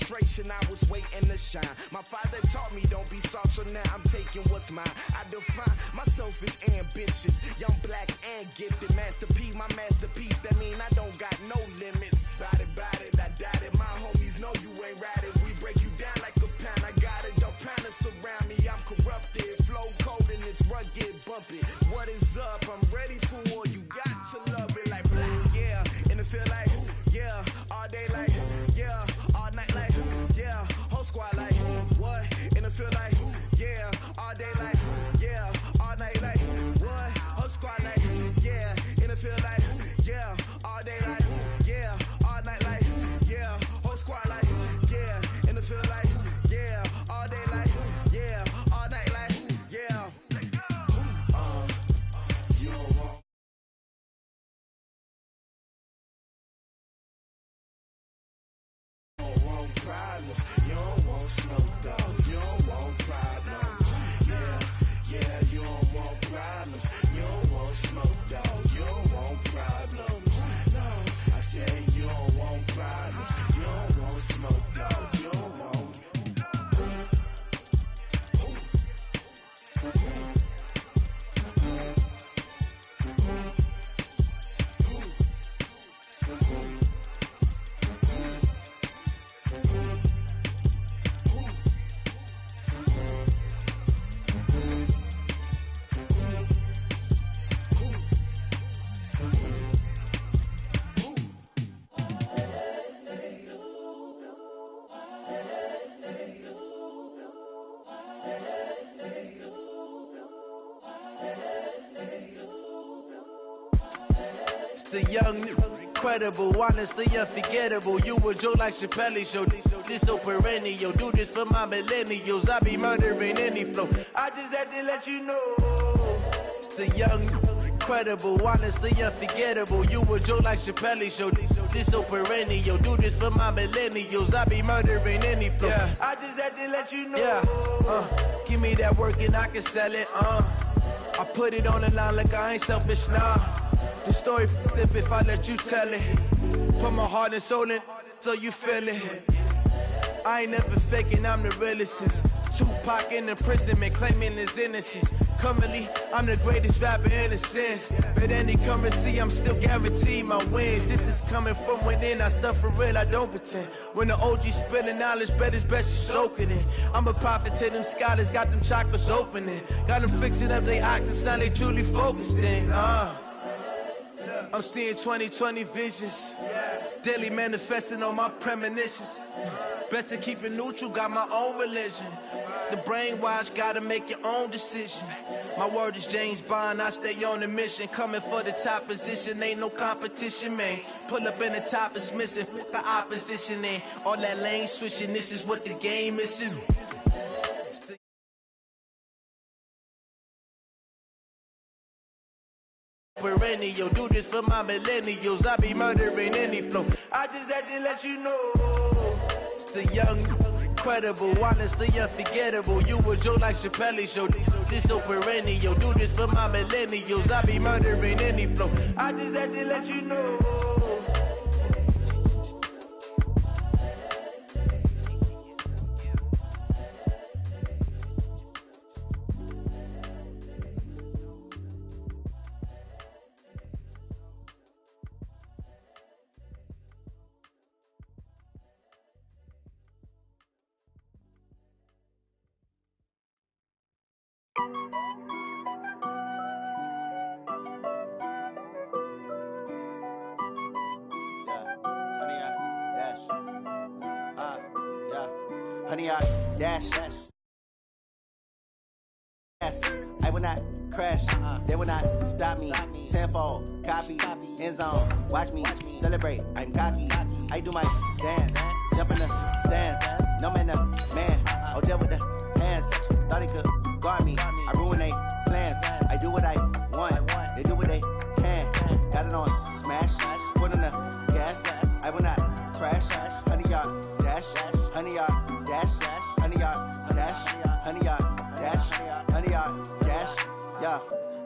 frustration, I was waiting to shine. My father taught me don't be soft, so now I'm taking what's mine. I define myself as ambitious, young, black, and gifted. Master P, my masterpiece, that mean I don't got no limits. Bout it, I doubt it. My homies know you ain't ratted. We break you down like a pound. I got it, don't pound to surround me. I'm corrupted, flow cold and it's rugged, bumpy. What is up? I'm ready for war. You got to love it like black, yeah. And it feel like, yeah. All day like, yeah. All night like, yeah. Whole squad like, what? And it feel like, yeah. All day like, yeah. All night like, what? Whole squad like, yeah. And it feel like, yeah. All day like, yeah. All night like, yeah. Whole squad like, yeah. And it feel like, yeah. All day like, yeah. All night like, yeah. You don't want. Problems. You don't want smoke dogs. You don't want problems. Yeah, you don't want problems. You don't want smoke dogs. You don't want problems. No, I said you don't want problems. You don't want smoke dogs. You don't want. The young, incredible, honestly unforgettable. You a Joe like Chappelle show. This so perennial. Do this for my millennials. I be murdering any flow. I just had to let you know. It's the young, incredible, honestly unforgettable. You a Joe like Chappelle show. This so perennial. Do this for my millennials. I be murdering any flow. Yeah. I just had to let you know. Yeah. Give me that work and I can sell it. I put it on the line like I ain't selfish, nah. The story flip if I let you tell it. Put my heart and soul in so you feel it. I ain't never faking, I'm the realest since Tupac in imprisonment, claiming his innocence. Currently, I'm the greatest rapper in a sense. But any currency, I'm still guaranteed my wins. This is coming from within, I stuff for real, I don't pretend. When the OG spilling knowledge, bet it's best you soak it in. I'm a prophet to them scholars, got them chakras opening. Got them fixing up they octaves, now they truly focused in. I'm seeing 2020 visions, daily manifesting on my premonitions. Best to keep it neutral, got my own religion. The brainwash, gotta make your own decision. My word is James Bond, I stay on the mission. Coming for the top position, ain't no competition, man. Pull up in the top, it's missing, the opposition in. All that lane switching, this is what the game is in. Perennial, do this for my millennials. I be murdering any flow. I just had to let you know. It's the young, incredible, honestly unforgettable. You a Joe like Chappelle show. This so perennial. Do this for my millennials. I be murdering any flow. I just had to let you know. Honey, I dash. I will not crash. They will not stop me. Tenfold, copy, end zone. Watch me celebrate. I'm cocky. I do my dance. Jump in the stands. No man, man. Oh, deal with the hands. Thought he could guard me. I ruin they plans. I do what I want. They do what they can. Got it on smash. Put on the gas. I will not crash. Honey, y'all dash. Honey, y'all dash. Honey, y'all dash. Honey, y'all dash. Honey, y'all dash. Yeah.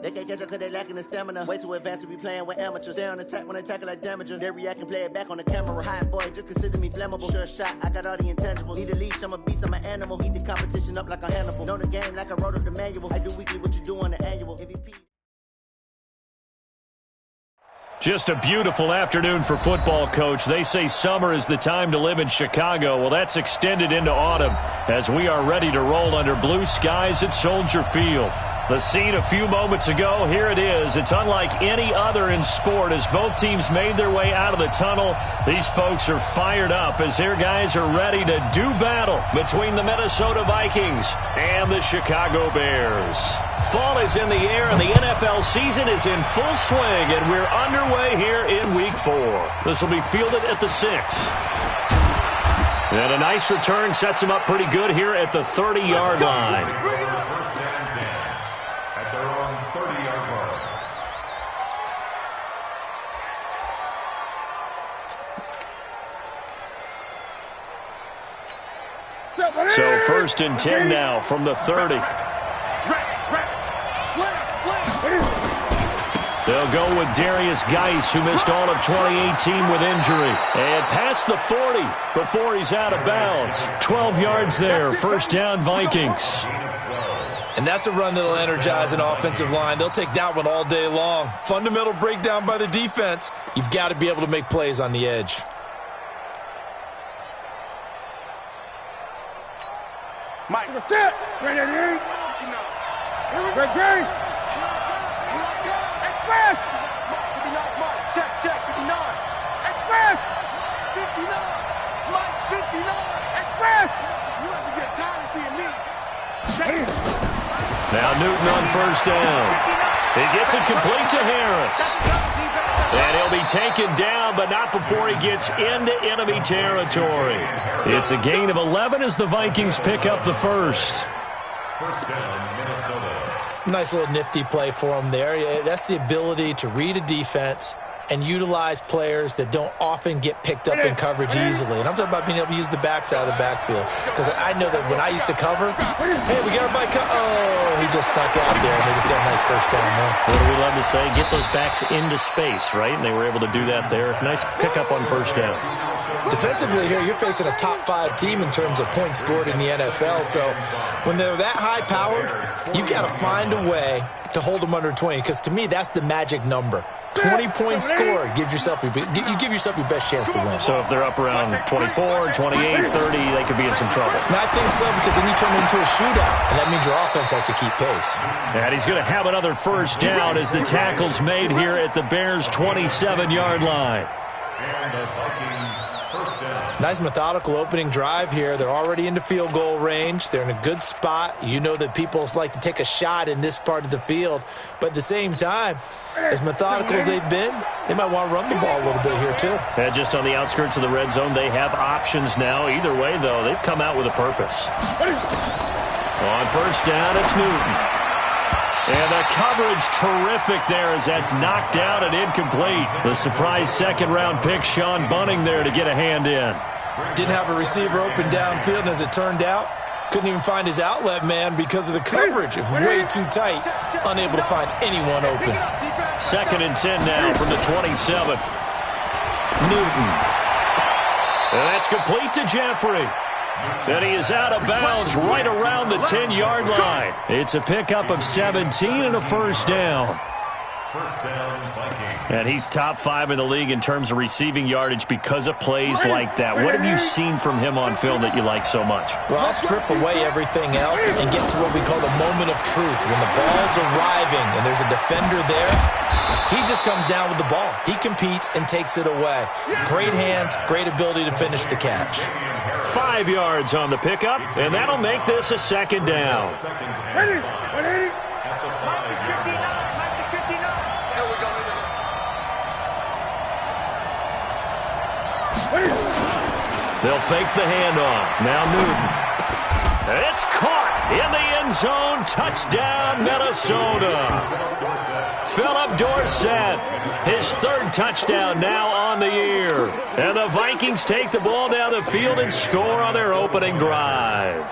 They can't catch up because they lacking the stamina. Way too advanced to be playing with amateurs. Stay on attack when they tackle like damager. They react and play it back on the camera. Hot boy, just consider me flammable. Sure shot, I got all the intangibles. Need a leash, I'm a beast, I'm an animal. Heat the competition up like a Hannibal. Know the game like I wrote up the manual. I do weekly what you do on the annual. MVP. Just a beautiful afternoon for football, Coach. They say summer is the time to live in Chicago. Well, that's extended into autumn as we are ready to roll under blue skies at Soldier Field. The scene a few moments ago, here it is. It's unlike any other in sport as both teams made their way out of the tunnel. These folks are fired up as their guys are ready to do battle between the Minnesota Vikings and the Chicago Bears. Fall is in the air and the NFL season is in full swing, and we're underway here in Week 4. This will be fielded at the 6. And a nice return sets him up pretty good here at the 30-yard line. First and 10 at their own 30-yard line. So first and 10 now from the 30. They'll go with Darius Geis, who missed all of 2018 with injury. And past the 40 before he's out of bounds. 12 yards there, first down Vikings. And that's a run that'll energize an offensive line. They'll take that one all day long. Fundamental breakdown by the defense. You've got to be able to make plays on the edge. Mike, set. Straight in here. Great. Express. 59, Mike. Check. 59. Express. 59. Mike, 59. Express. You ever get tired of seeing me? Now Newton on first down. He gets it complete to Harris. And he'll be taken down, but not before he gets into enemy territory. It's a gain of 11 as the Vikings pick up the first. First down, Minnesota. Nice little nifty play for him there. That's the ability to read a defense and utilize players that don't often get picked up in coverage easily. And I'm talking about being able to use the backside of the backfield. Because I know that when I used to cover, hey, we got our bike. Oh, he just snuck out there, and they just got a nice first down there. What do we love to say? Get those backs into space, right? And they were able to do that there. Nice pickup on first down. Defensively here, you're facing a top 5 team in terms of points scored in the NFL. So when they're that high-powered, you've got to find a way to hold them under 20. Because to me, that's the magic number. 20 points scored, you give yourself your best chance to win. So if they're up around 24, 28, 30, they could be in some trouble. And I think so, because then you turn it into a shootout, and that means your offense has to keep pace. And he's going to have another first down as the tackle's made here at the Bears' 27-yard line. And the Vikings first down. Nice methodical opening drive here. They're already into field goal range. They're in a good spot. You know that people like to take a shot in this part of the field. But at the same time, as methodical as they've been, they might want to run the ball a little bit here too. And just on the outskirts of the red zone, they have options now. Either way, though, they've come out with a purpose. On first down, it's Newton. And the coverage terrific there as that's knocked down and incomplete. The surprise second-round pick, Sean Bunning, there to get a hand in. Didn't have a receiver open downfield, and as it turned out, couldn't even find his outlet man because of the coverage. It was way too tight, unable to find anyone open. Second and 10 now from the 27. Newton. And that's complete to Jeffrey. And he is out of bounds right around the 10-yard line. It's a pickup of 17 and a first down. First down, Vikings. And he's top 5 in the league in terms of receiving yardage because of plays like that. What have you seen from him on film that you like so much? Well, I'll strip away everything else and get to what we call the moment of truth. When the ball's arriving and there's a defender there, he just comes down with the ball. He competes and takes it away. Great hands, great ability to finish the catch. 5 yards on the pickup, and that'll make this a second down. Ready? At the 5-yard line. They'll fake the handoff. Now Newton. It's caught in the end zone. Touchdown, Minnesota. Philip Dorsett, his 3rd touchdown now on the year. And the Vikings take the ball down the field and score on their opening drive.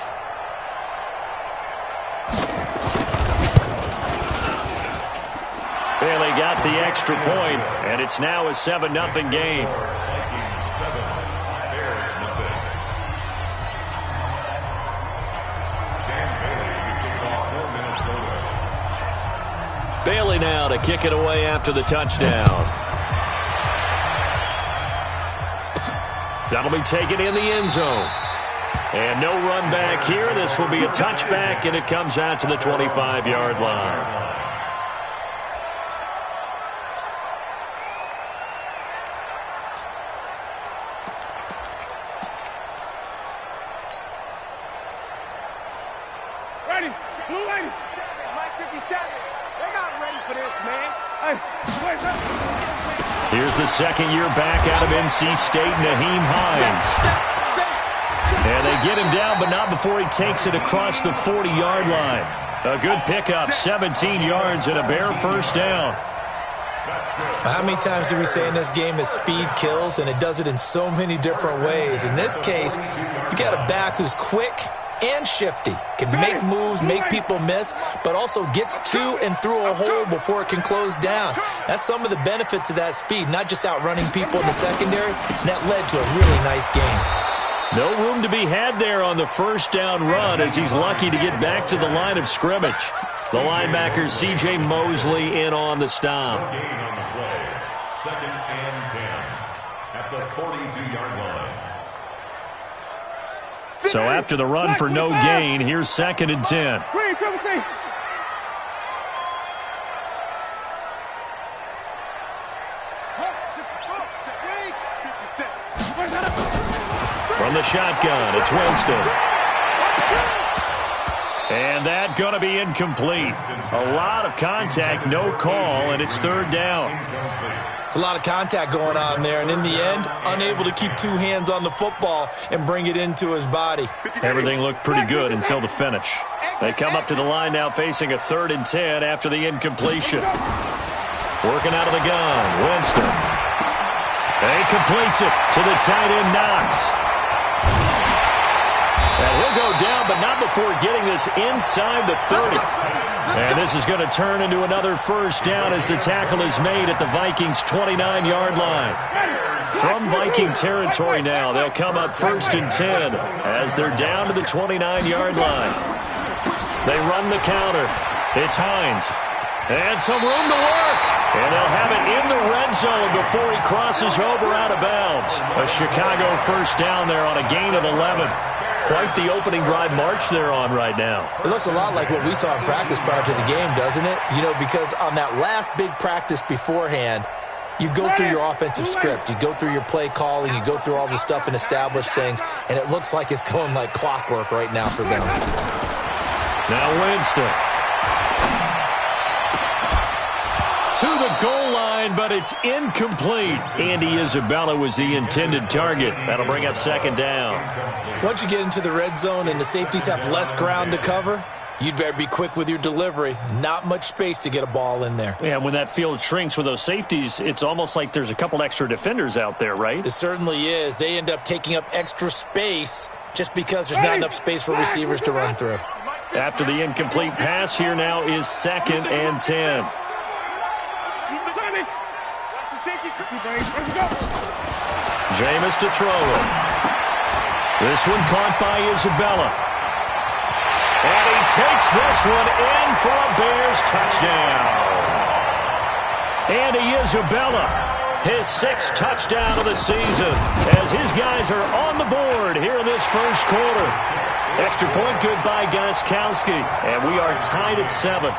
the extra point, and it's now a 7-0 game. Vikings 7, Bears nothing. Dan Bailey to kick off for Minnesota. Bailey now to kick it away after the touchdown. That'll be taken in the end zone. And no run back here. This will be a touchback, and it comes out to the 25-yard line. Ready. Blue 80. Mike 57. They're not ready for this, man. Hey, wait. Here's the second-year back out of NC State, Naheem Hines. And they get him down, but not before he takes it across the 40-yard line. A good pickup, 17 yards and a Bear first down. How many times do we say in this game that speed kills, and it does it in so many different ways? In this case, you got a back who's quick and shifty, can make moves, make people miss, but also gets to and through a hole before it can close down. That's some of the benefits of that speed, not just outrunning people in the secondary. And that led to a really nice game. No room to be had there on the first down run as he's lucky to get back to the line of scrimmage. The linebacker, C.J. Mosley, in on the stop. Gain on the play. 2nd and 10 at the 42-yard line. So after the run for no gain, here's 2nd and 10. Green, triple T. From the shotgun, it's Winston. And that going to be incomplete. A lot of contact, no call, and it's 3rd down. It's a lot of contact going on there, and in the end, unable to keep 2 hands on the football and bring it into his body. Everything looked pretty good until the finish. They come up to the line now facing a 3rd and 10 after the incompletion. Working out of the gun, Winston. And he completes it to the tight end, Knox. And he'll go down, but not before getting this inside the 30. And this is going to turn into another first down as the tackle is made at the Vikings' 29-yard line. From Viking territory now, they'll come up 1st and 10 as they're down to the 29-yard line. They run the counter. It's Hines. And some room to work. And they'll have it in the red zone before he crosses over out of bounds. A Chicago first down there on a gain of 11. Quite the opening drive march they're on right now. It looks a lot like what we saw in practice prior to the game, doesn't it? You know, because on that last big practice beforehand, you go through your offensive script. You go through your play calling. You go through all the stuff and establish things. And it looks like it's going like clockwork right now for them. Now Winston. To the goal line, but it's incomplete. Andy Isabella was the intended target. That'll bring up 2nd down. Once you get into the red zone and the safeties have less ground to cover, you'd better be quick with your delivery. Not much space to get a ball in there. Yeah, when that field shrinks with those safeties, it's almost like there's a couple extra defenders out there, right? It certainly is. They end up taking up extra space just because there's not enough space for receivers to run through. After the incomplete pass, here now is 2nd and 10. Jameis to throw it. This one caught by Isabella. And he takes this one in for a Bears touchdown. Andy Isabella, his 6th touchdown of the season, as his guys are on the board here in this first quarter. Extra point good by Gostkowski, and we are tied at 7.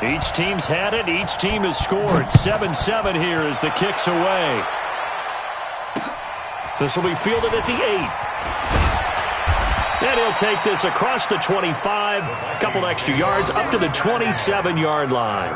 Each team's had it. Each team has scored. 7-7 here as the kick's away. This will be fielded at the 8. And he'll take this across the 25. A couple extra yards up to the 27-yard line.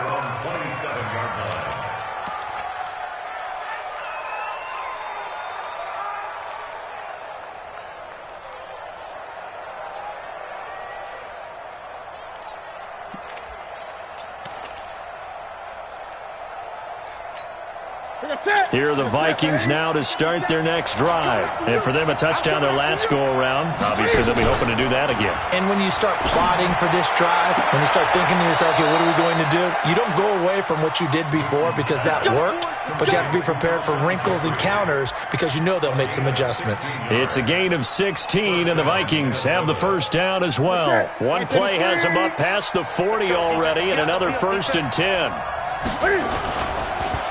Here are the Vikings now to start their next drive. And for them, a touchdown their last go-around. Obviously, they'll be hoping to do that again. And when you start plotting for this drive, when you start thinking to yourself, okay, what are we going to do? You don't go away from what you did before because that worked, but you have to be prepared for wrinkles and counters because you know they'll make some adjustments. It's a gain of 16, and the Vikings have the first down as well. One play has them up past the 40 already, and another 1st and 10.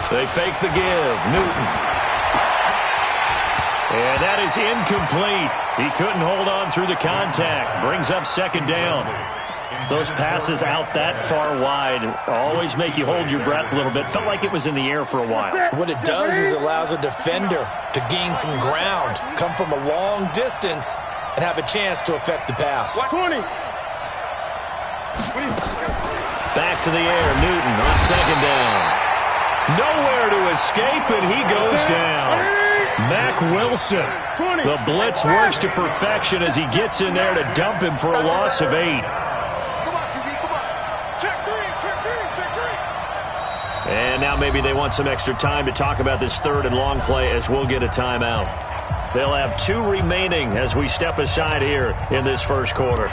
They fake the give. Newton. And that is incomplete. He couldn't hold on through the contact. Brings up 2nd down. Those passes out that far wide always make you hold your breath a little bit. Felt like it was in the air for a while. What it does is allows a defender to gain some ground, come from a long distance, and have a chance to affect the pass. 20. Back to the air. Newton on 2nd down. Nowhere to escape, and he goes down. Mack Wilson. The blitz works to perfection as he gets in there to dump him for a loss of 8. Come on, QB, come on. Check 3, check 3. And now maybe they want some extra time to talk about this 3rd and long play as we'll get a timeout. They'll have 2 remaining as we step aside here in this first quarter.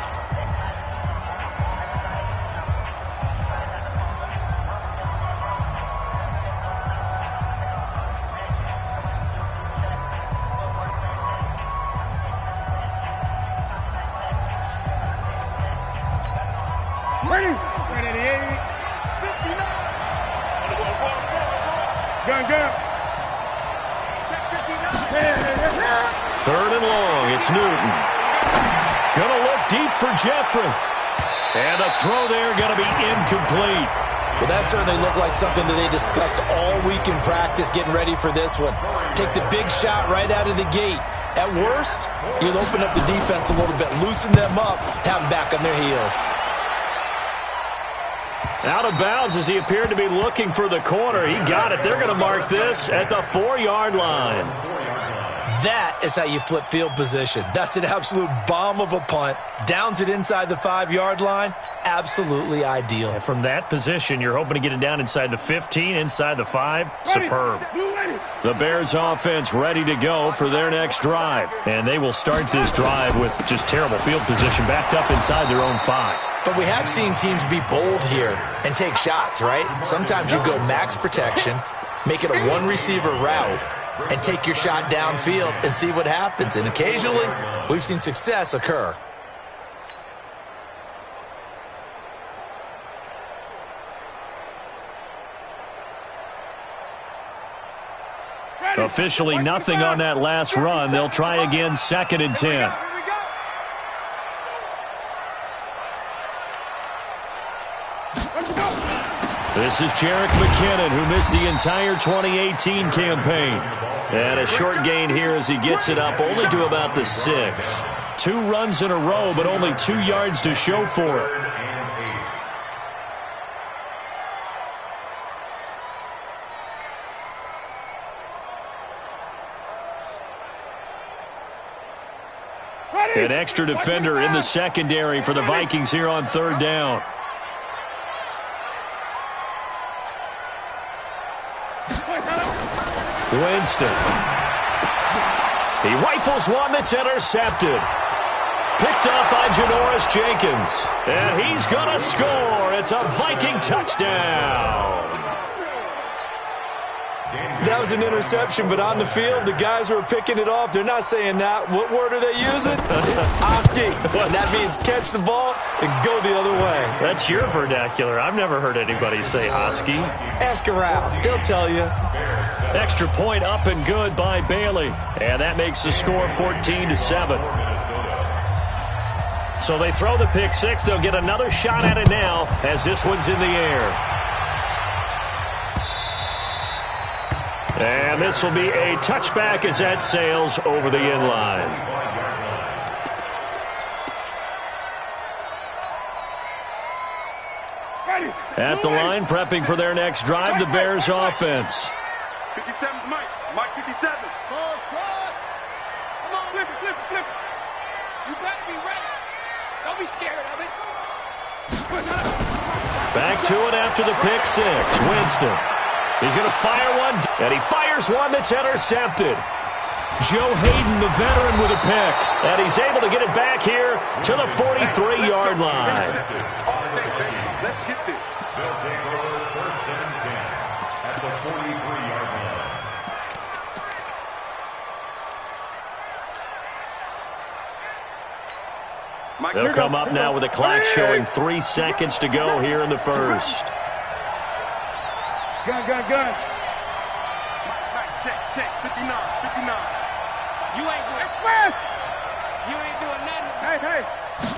Jeffrey. And the throw there going to be incomplete. Well, that certainly looked like something that they discussed all week in practice getting ready for this one. Take the big shot right out of the gate. At worst, you'll open up the defense a little bit, loosen them up, have them back on their heels. Out of bounds as he appeared to be looking for the corner. He got it. They're going to mark this at the 4-yard line. That is how you flip field position. That's an absolute bomb of a punt. Downs it inside the 5-yard line. Absolutely ideal. And from that position, you're hoping to get it down inside the 15, inside the 5. Superb. The Bears offense ready to go for their next drive. And they will start this drive with just terrible field position backed up inside their own 5. But we have seen teams be bold here and take shots, right? Sometimes you go max protection, make it a one-receiver route, and take your shot downfield and see what happens. And occasionally, we've seen success occur. Officially nothing on that last run. They'll try again, 2nd and 10. This is Jerick McKinnon, who missed the entire 2018 campaign. And a short gain here as he gets it up only to about the 6. 2 runs in a row, but only 2 yards to show for it. An extra defender in the secondary for the Vikings here on 3rd down. Winston. He rifles one that's intercepted. Picked up by Janoris Jenkins. And he's going to score. It's a Viking touchdown. That was an interception, but on the field, the guys who are picking it off, they're not saying that. What word are they using? It's Oski. That means catch the ball and go the other way. That's your vernacular. I've never heard anybody say Oski. Ask around. They'll tell you. Extra point up and good by Bailey. And that makes the score 14-7. So they throw the pick 6. They'll get another shot at it now as this one's in the air. And this will be a touchback as that sails over the end line. At the line, prepping for their next drive, the Bears offense. 57 Mike. Mike 57. Come on, flip it. You better be ready. Don't be scared of it. Back to it after the pick 6. Winston. He's going to fire one, and he fires one that's intercepted. Joe Hayden, the veteran, with a pick. And he's able to get it back here to the 43-yard line. Let's get this. They'll take over first and 10 at the 43-yard line. They'll come up now with a clock showing 3 seconds to go here in the first. Gun. Check. 59. You ain't doing it. You ain't doing nothing. Hey.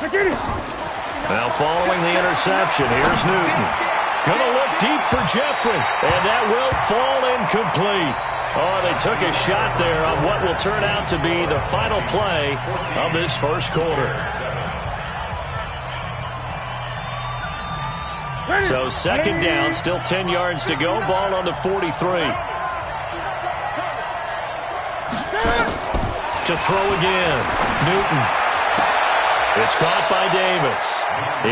Look at it. Now following the interception, here's Newton. Gonna look deep for Jeffrey, and that will fall incomplete. Oh, they took a shot there on what will turn out to be the final play of this first quarter. So second down, still 10 yards to go. Ball on the 43. To throw again. Newton. It's caught by Davis.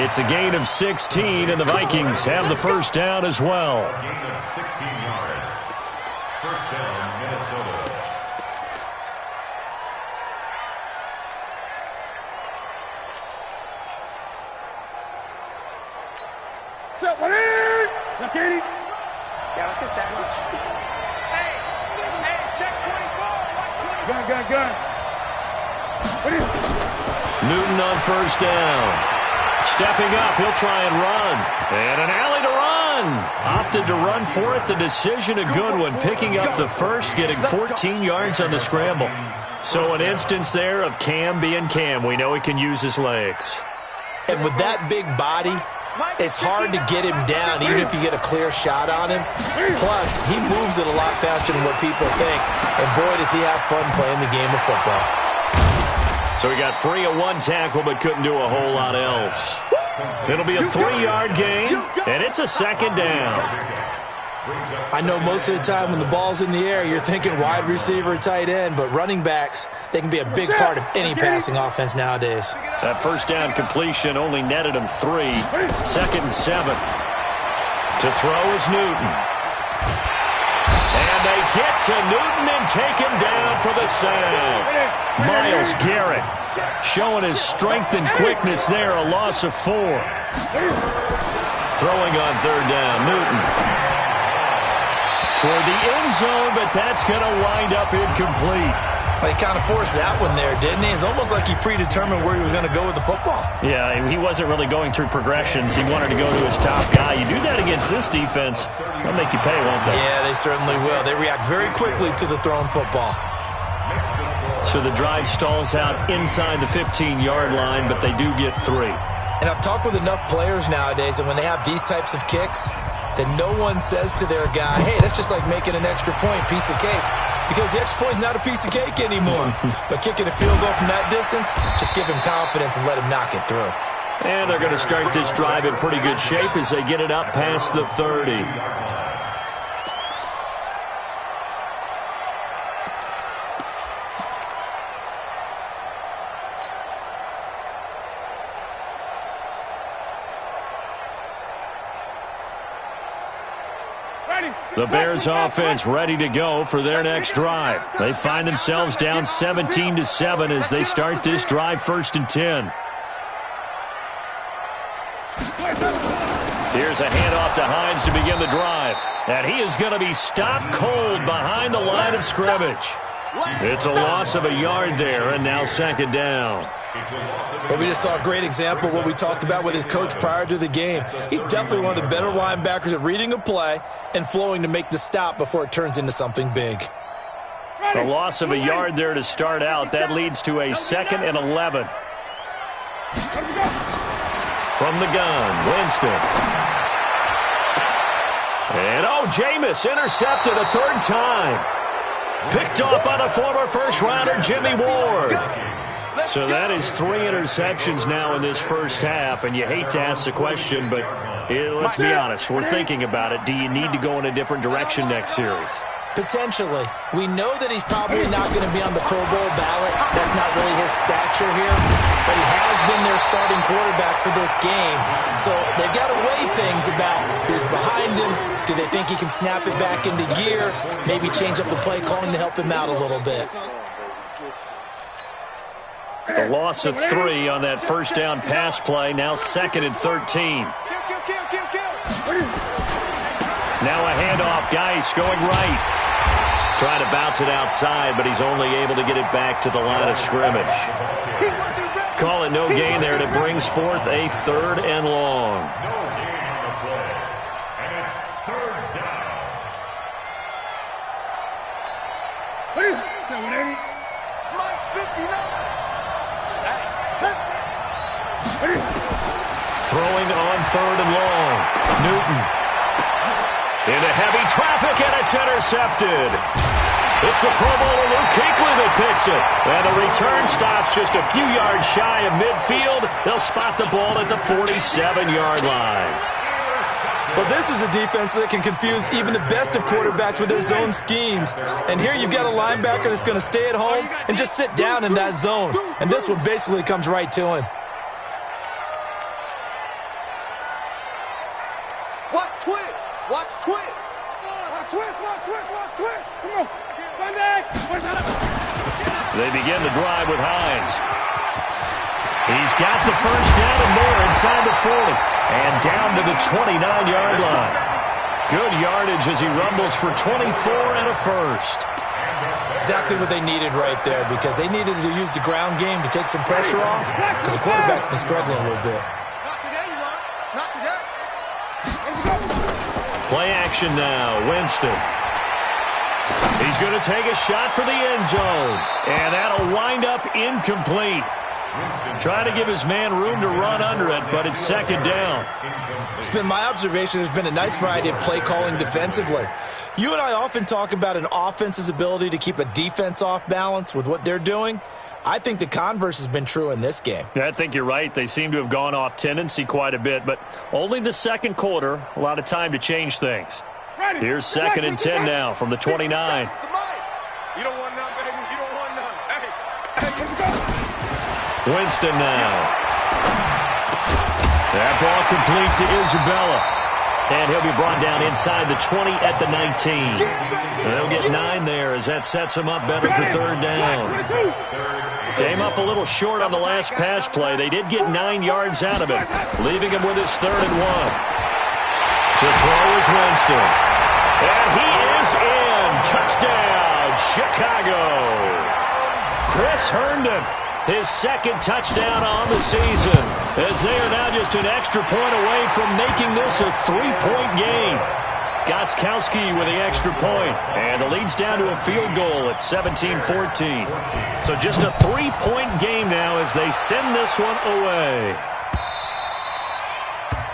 It's a gain of 16, and the Vikings have the first down as well. A gain of 16 yards. First down, Minnesota. Yeah, let's get sack lunch. Hey, check 24. Gun. Newton on first down. Stepping up, he'll try and run. And an alley to run. Opted to run for it. The decision a good one. Picking up the first, getting 14 yards on the scramble. So an instance there of Cam being Cam. We know he can use his legs. And with that big body, it's hard to get him down, even if you get a clear shot on him. Plus, he moves it a lot faster than what people think. And boy, does he have fun playing the game of football. So he got free of one tackle, but couldn't do a whole lot else. It'll be a 3-yard gain, and it's a second down. I know most of the time when the ball's in the air, you're thinking wide receiver, tight end, but running backs, they can be a big part of any passing offense nowadays. That first down completion only netted him 3. Second and 7. To throw is Newton. And they get to Newton and take him down for the sack. Myles Garrett showing his strength and quickness there, a loss of 4. Throwing on third down, Newton. Toward the end zone, but that's going to wind up incomplete. Well, he kind of forced that one there, didn't he? It's almost like he predetermined where he was going to go with the football. Yeah, he wasn't really going through progressions. He wanted to go to his top guy. You do that against this defense, they'll make you pay, won't they? Yeah, they certainly will. They react very quickly to the thrown football. So the drive stalls out inside the 15-yard line, but they do get 3. And I've talked with enough players nowadays, and when they have these types of kicks, that no one says to their guy, hey, that's just like making an extra point, piece of cake. Because the extra point is not a piece of cake anymore. But kicking a field goal from that distance, just give him confidence and let him knock it through. And they're going to start this drive in pretty good shape as they get it up past the 30. The Bears offense ready to go for their next drive. They find themselves down 17-7 as they start this drive first and 10. Here's a handoff to Hines to begin the drive. And he is going to be stopped cold behind the line of scrimmage. It's a loss of a yard there, and now second down. But we just saw a great example of what we talked about with his coach prior to the game. He's definitely one of the better linebackers at reading a play and flowing to make the stop before it turns into something big. A loss of a yard there to start out. That leads to a 2nd and 11. From the gun, Winston. And Jameis intercepted a 3rd time. Picked off by the former first-rounder Jimmy Ward. So that is 3 interceptions now in this first half, and you hate to ask the question, but let's be honest, we're thinking about it. Do you need to go in a different direction next series? Potentially. We know that he's probably not going to be on the Pro Bowl ballot. That's not really his stature here. but he has been their starting quarterback for this game. So they've got to weigh things about who's behind him. Do they think he can snap it back into gear? Maybe change up the play calling to help him out a little bit. The loss of 3 on that first down pass play. Now 2nd and 13. Now a handoff. Geis going right. Trying to bounce it outside, but he's only able to get it back to the line of scrimmage. Call it no gain there, and it brings forth a 3rd and long. No gain on the play. And it's 3rd down. Mike 59. Throwing on 3rd and long. Newton. Into heavy traffic, and it's intercepted. It's the Pro Bowler Luke Kuechly that picks it. And the return stops just a few yards shy of midfield. They'll spot the ball at the 47-yard line. Well, this is a defense that can confuse even the best of quarterbacks with their zone schemes. And here you've got a linebacker that's going to stay at home and just sit down in that zone. And this one basically comes right to him. Watch twist. Watch twist. Watch twist. Watch twist. Watch twist. Come on. Sunday. They begin the drive with Hines. He's got the first down and more inside the 40. And down to the 29-yard line. Good yardage as he rumbles for 24 and a first. Exactly what they needed right there, because they needed to use the ground game to take some pressure off, because the quarterback's been struggling a little bit. Not today, you are. Not today. Play action now. Winston. He's going to take a shot for the end zone. And that'll wind up incomplete. Trying to give his man room to run under it, but it's 2nd down. It's been my observation there's been a nice variety of play calling defensively. You and I often talk about an offense's ability to keep a defense off balance with what they're doing. I think the converse has been true in this game. I think you're right. They seem to have gone off tendency quite a bit, but only the 2nd quarter. A lot of time to change things. Here's 2nd and 10 now from the 29. You don't want none, baby. You don't want none. Hey, Winston now. That ball complete to Isabella. And he'll be brought down inside the 20 at the 19. They'll get 9 there as that sets him up better for 3rd down. Came up a little short on the last pass play. They did get 9 yards out of it, leaving him with his 3rd and 1. To throw is Winston. And he is in. Touchdown, Chicago. Chris Herndon. His 2nd touchdown on the season, as they are now just an extra point away from making this a 3-point game. Gostkowski with the extra point, and the lead's down to a field goal at 17-14. So just a 3-point game now as they send this one away.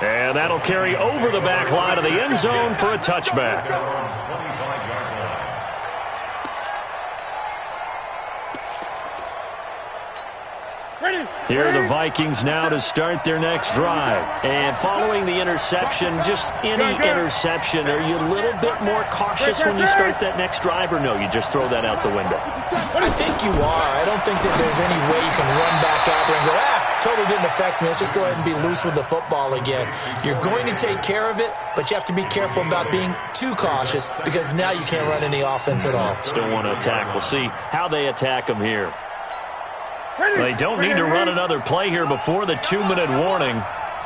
And that'll carry over the back line of the end zone for a touchback. Here are the Vikings now to start their next drive. And following the interception, just any interception, are you a little bit more cautious when you start that next drive, or no, you just throw that out the window? I think you are. I don't think that there's any way you can run back out there and go, totally didn't affect me. Let's just go ahead and be loose with the football again. You're going to take care of it, but you have to be careful about being too cautious, because now you can't run any offense at all. Still want to attack. We'll see how they attack them here. They don't need to run another play here before the 2-minute warning.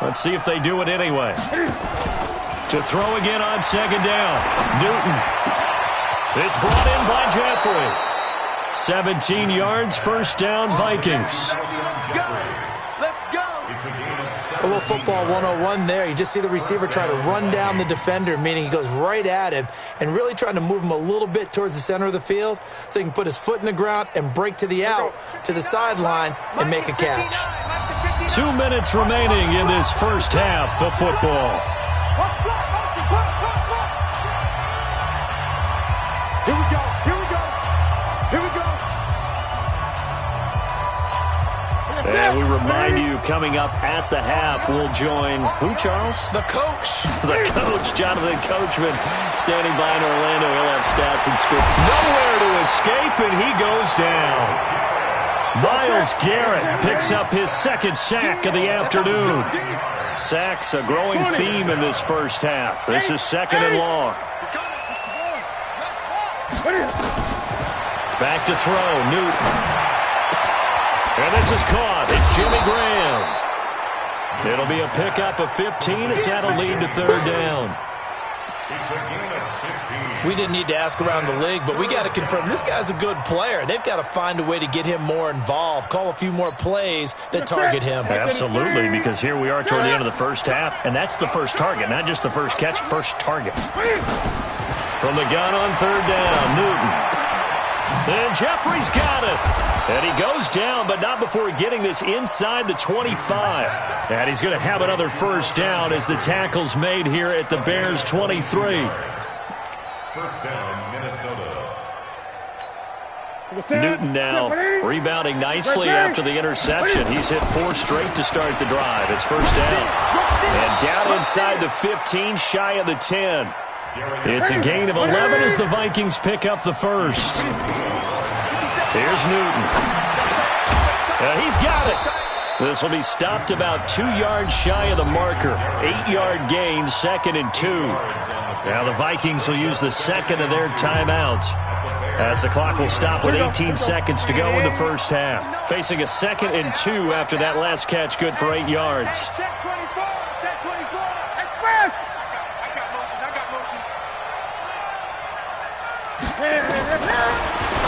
Let's see if they do it anyway. To throw again on 2nd down. Newton. It's brought in by Jeffrey. 17 yards, 1st down, Vikings. A little football 101 there. You just see the receiver try to run down the defender, meaning he goes right at him and really trying to move him a little bit towards the center of the field so he can put his foot in the ground and break to the out, to the sideline, and make a catch. 2 minutes remaining in this first half of football. Here we go. Here we go. Here we go. And we remind you, coming up at the half, we'll join who, Charles? The coach. The coach, Jonathan Coachman, standing by in Orlando. He'll have stats and score. Nowhere to escape, and he goes down. Myles Garrett picks up his second sack of the afternoon. Sacks a growing theme in this first half. This is 2nd and long. Back to throw, Newton. And this is caught. It's Jimmy Graham. It'll be a pickup of 15 as that'll lead to 3rd down. We didn't need to ask around the league, but we got to confirm this guy's a good player. They've got to find a way to get him more involved, call a few more plays that target him. Absolutely, because here we are toward the end of the first half, and that's the first target, not just the first catch, first target. From the gun on 3rd down, Newton. And Jeffrey's got it. And he goes down, but not before getting this inside the 25. And he's going to have another first down as the tackle's made here at the Bears' 23. First down, Minnesota. Newton now rebounding nicely after the interception. He's hit 4 straight to start the drive. It's first down. And down inside the 15, shy of the 10. It's a gain of 11 as the Vikings pick up the first. Here's Newton. He's got it. This will be stopped about 2 yards shy of the marker. 8-yard gain, 2nd and 2. Now the Vikings will use the second of their timeouts as the clock will stop with 18 seconds to go in the first half. Facing a 2nd and 2 after that last catch, good for 8 yards. Check 24. Check 24. Express. I got motion.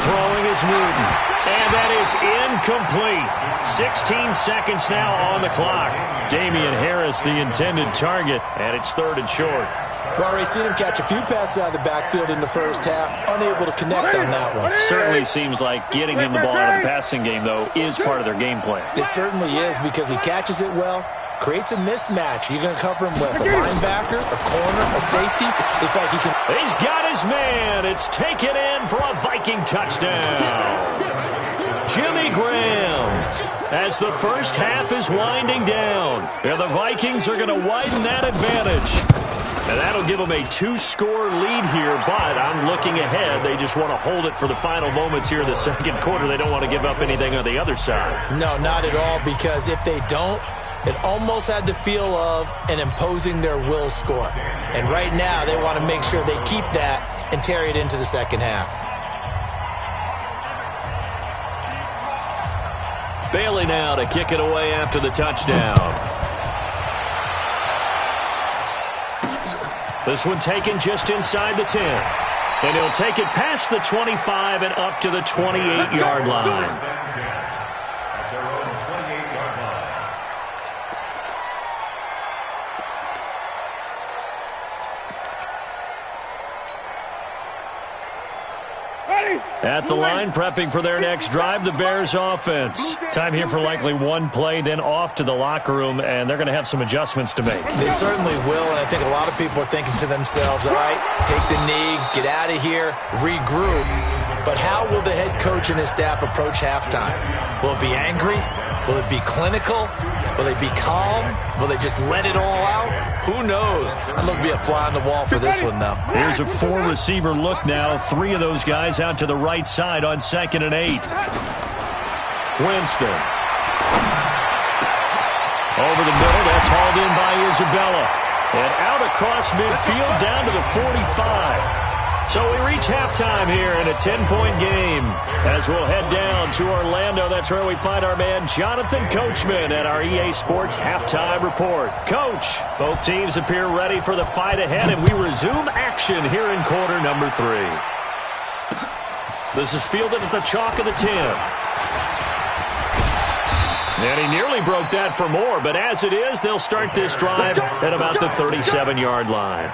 Throwing is Newton. And that is incomplete. 16 seconds now on the clock. Damian Harris, the intended target, and it's 3rd and short. Well, Ray, seen him catch a few passes out of the backfield in the first half, unable to connect on that one. Certainly seems like getting him the ball out of the passing game, though, is part of their game plan. It certainly is because he catches it well, creates a mismatch. You're going to cover him with a linebacker, a corner, a safety. They feel like he can. He's got his man. It's taken in for a Viking touchdown. Jimmy Graham, as the first half is winding down. And the Vikings are going to widen that advantage. And that'll give them a 2-score lead here, but I'm looking ahead. They just want to hold it for the final moments here in the 2nd quarter. They don't want to give up anything on the other side. No, not at all, because if they don't, it almost had the feel of an imposing their will score. And right now, they want to make sure they keep that and carry it into the second half. Bailey now to kick it away after the touchdown. This one taken just inside the 10. And he'll take it past the 25 and up to the 28-yard line. At their own 28-yard line. At the line, prepping for their next drive, the Bears offense. Time here for likely one play, then off to the locker room, and they're going to have some adjustments to make. They certainly will, and I think a lot of people are thinking to themselves, all right, take the knee, get out of here, regroup. But how will the head coach and his staff approach halftime? Will it be angry? Will it be clinical? Will they be calm? Will they just let it all out? Who knows? I'd love to be a fly on the wall for this one, though. Here's a 4-receiver look now. 3 of those guys out to the right side on 2nd and 8. Winston. Over the middle, that's hauled in by Isabella. And out across midfield down to the 45. So we reach halftime here in a 10-point game. As we'll head down to Orlando, that's where we find our man Jonathan Coachman at our EA Sports Halftime Report. Coach, both teams appear ready for the fight ahead, and we resume action here in quarter number 3. This is fielded at the chalk of the 10. And he nearly broke that for more, but as it is, they'll start this drive at about the 37-yard line.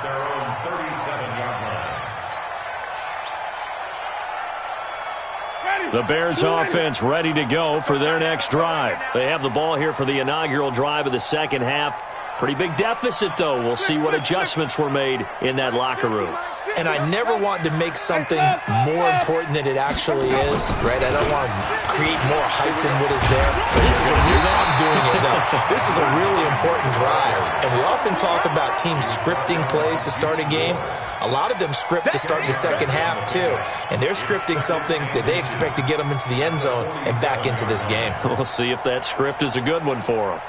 The Bears offense ready to go for their next drive. They have the ball here for the inaugural drive of the second half. Pretty big deficit, though. We'll see what adjustments were made in that locker room. and I never want to make something more important than it actually is, right? I don't want to create more hype than what is there. This is I'm doing it, though. This is a really important drive, and we often talk about teams scripting plays to start a game. A lot of them script to start the second half, too, and they're scripting something that they expect to get them into the end zone and back into this game. We'll see if that script is a good one for them.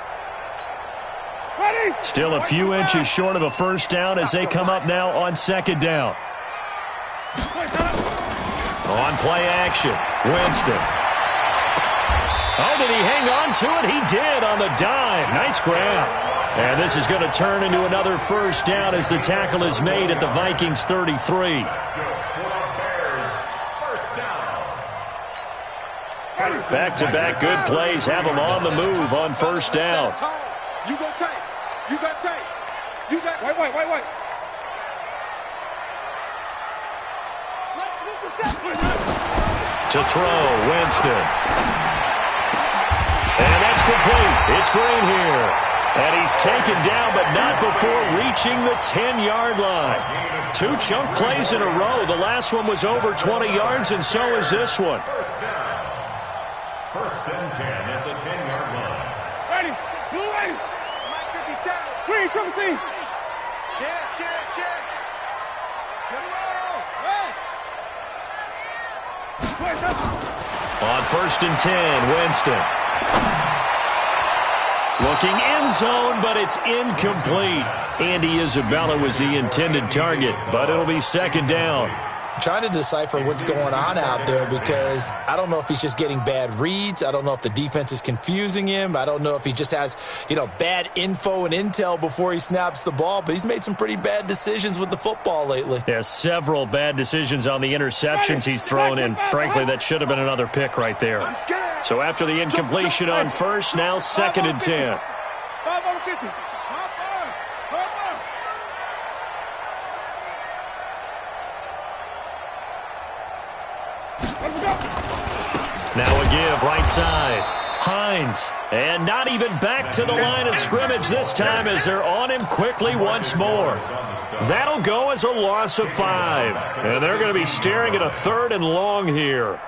Still a few inches short of a first down as they come up now on second down. On play action, Winston. Oh, did he hang on to it? He did on the dive. Nice grab. And this is going to turn into another first down as the tackle is made at the Vikings 33. Back-to-back good plays have them on the move on first down. You go tight. You got tight. You got wait. To throw, Winston. And that's complete. It's Green here. And he's taken down, but not before reaching the 10-yard line. 2 chunk plays in a row. The last one was over 20 yards, and so is this one. First down. First and 10 at the 10-yard line. Ready. Blue ready. Mike 57. Green, come team. Check. Good roll. On first and 10, Winston. Looking end zone, but it's incomplete. Andy Isabella was the intended target, but it'll be second down. I'm trying to decipher what's going on out there because I don't know if he's just getting bad reads. I don't know if the defense is confusing him. I don't know if he just has, bad info and intel before he snaps the ball. But he's made some pretty bad decisions with the football lately. Yeah, several bad decisions on the interceptions he's thrown in. Frankly, that should have been another pick right there. So after the incompletion on first, now second and 10. Now a give right side. Hines. And not even back to the line of scrimmage this time as they're on him quickly once more. That'll go as a loss of 5. And they're going to be staring at a 3rd and long here.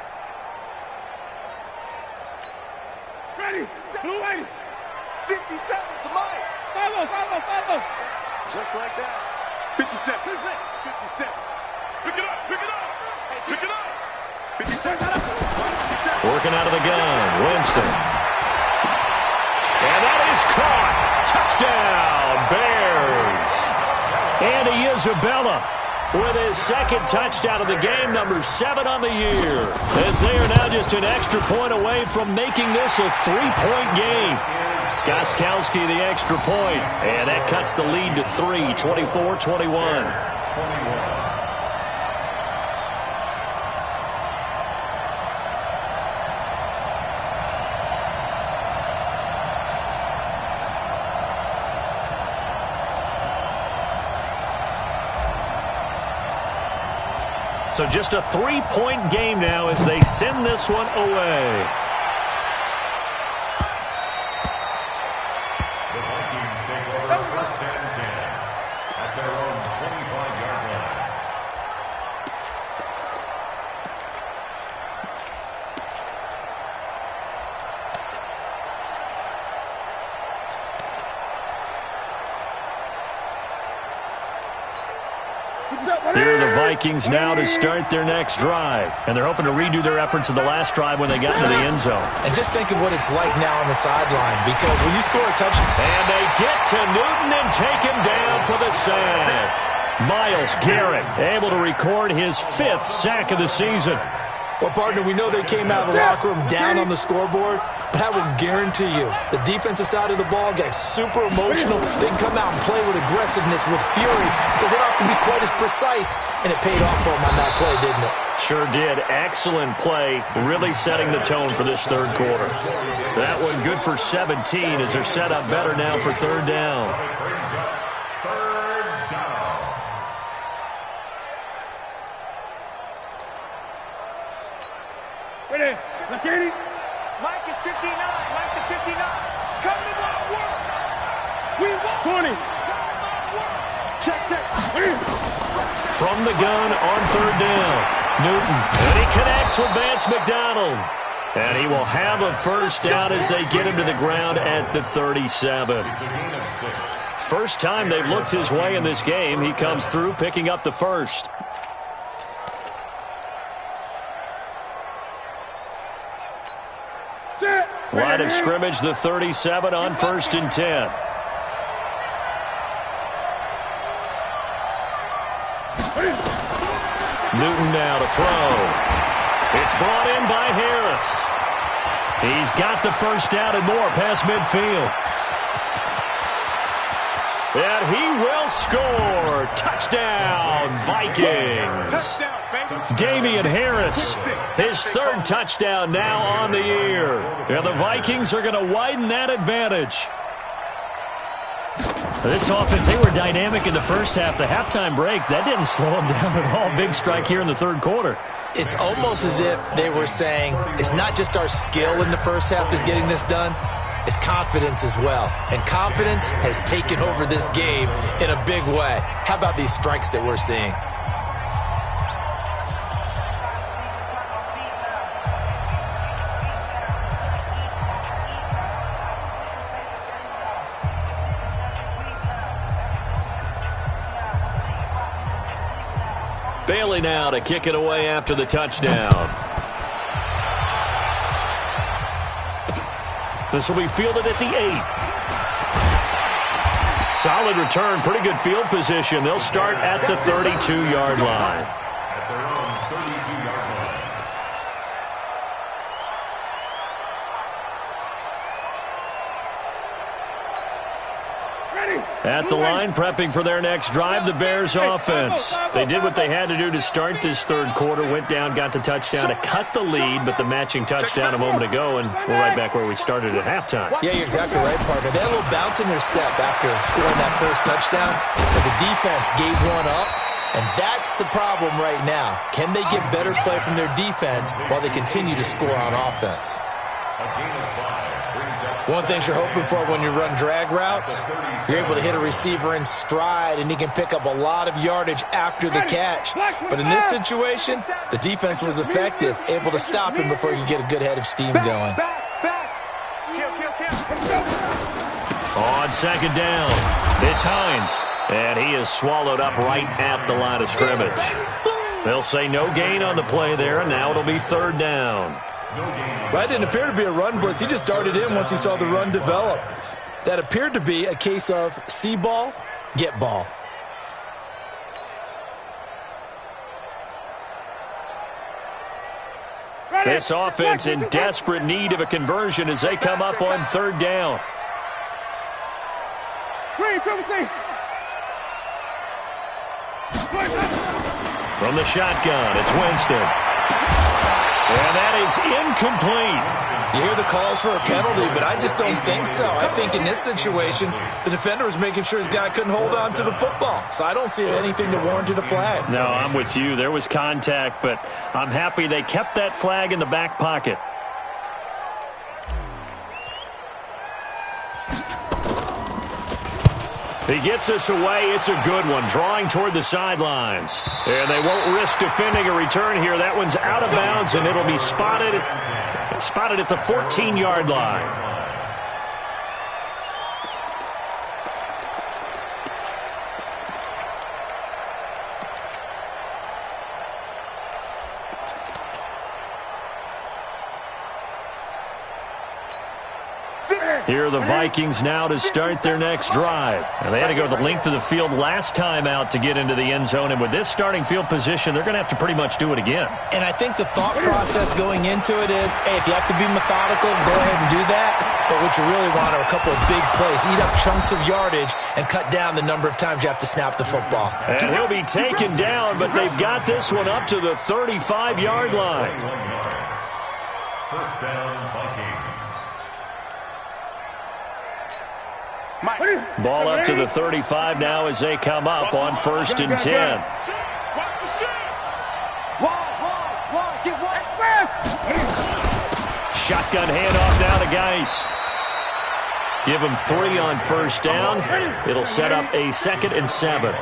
Ready. Blue ready. 57. The mine. 5-0. Just like that. 57. 57. Pick it up. 57. Working out of the gun, Winston. And that is caught. Touchdown, Bears. Andy Isabella with his second touchdown of the game, number 7 on the year. As they are now just an extra point away from making this a 3-point game. Gostkowski the extra point, and that cuts the lead to 3, 24-21. So just a 3-point game now as they send this one away. The Vikings take over first and 10 at their own 25-yard line. Here are the Vikings now to start their next drive. And they're hoping to redo their efforts of the last drive when they got into the end zone. And just think of what it's like now on the sideline, because when you score a touchdown. And they get to Newton and take him down for the sack. Myles Garrett able to record his 5th sack of the season. Well, partner, we know they came out of the locker room down on the scoreboard, but I will guarantee you the defensive side of the ball got super emotional. They can come out and play with aggressiveness, with fury, because they don't have to be quite as precise, and it paid off for them on that play, didn't it? Sure did. Excellent play, really setting the tone for this third quarter. That one good for 17 as they're set up better now for third down. Ready. Lakini. Mike is 59. Mike to 59. Come to my work. We want 20. Check. from the gun on third down. Newton, and he connects with Vance McDonald. And he will have a first down as they get him to the ground at the 37. First time they've looked his way in this game. He comes through picking up the first. Line of scrimmage, the 37 on 1st and 10. Newton now to throw. It's brought in by Harris. He's got the first down and more past midfield. And he will score. Touchdown, Vikings. Damian Harris, his third touchdown now on the year. And the Vikings are going to widen that advantage. This offense, they were dynamic in the first half. The halftime break, that didn't slow them down at all. Big strike here in the third quarter. It's almost as if they were saying, it's not just our skill in the first half that's getting this done, it's confidence as well. And confidence has taken over this game in a big way. How about these strikes that we're seeing? Bailey now to kick it away after the touchdown. This will be fielded at the 8. Solid return, pretty good field position. They'll start at the 32-yard line. At their own 32-yard line. At the line, prepping for their next drive, the Bears offense. They did what they had to do to start this third quarter, went down, got the touchdown to cut the lead, but the matching touchdown a moment ago, and we're right back where we started at halftime. Yeah, you're exactly right, partner. They had a little bounce in their step after scoring that first touchdown, but the defense gave one up, and that's the problem right now. Can they get better play from their defense while they continue to score on offense? A gain of 5 brings up One thing you're hoping for when you run drag routes, you're able to hit a receiver in stride, and he can pick up a lot of yardage after the catch. But in this situation, the defense was effective, able to stop him before you get a good head of steam going. On second down, it's Hines, and he is swallowed up right at the line of scrimmage. They'll say no gain on the play there, and now it'll be third down. That didn't appear to be a run blitz. He just darted in once he saw the run develop. That appeared to be a case of see ball, get ball. This offense in desperate need of a conversion as they come up on third down. From the shotgun, it's Winston. And that is incomplete. You hear the calls for a penalty, but I just don't think so. I think in this situation, the defender was making sure his guy couldn't hold on to the football. So I don't see anything to warrant a flag. No, I'm with you. There was contact, but I'm happy they kept that flag in the back pocket. He gets us away. It's a good one, drawing toward the sidelines. And they won't risk defending a return here. That one's out of bounds, and it'll be spotted at the 14-yard line. Here are the Vikings now to start their next drive. And they had to go the length of the field last time out to get into the end zone. And with this starting field position, they're going to have to pretty much do it again. And I think the thought process going into it is, hey, if you have to be methodical, go ahead and do that. But what you really want are a couple of big plays. Eat up chunks of yardage and cut down the number of times you have to snap the football. And he'll be taken down, but they've got this one up to the 35-yard line. First down, Vikings. Ball up to the 35 now as they come up on 1st and 10. Shotgun handoff now to Geis. Give him 3 on first down. It'll set up a 2nd and 7.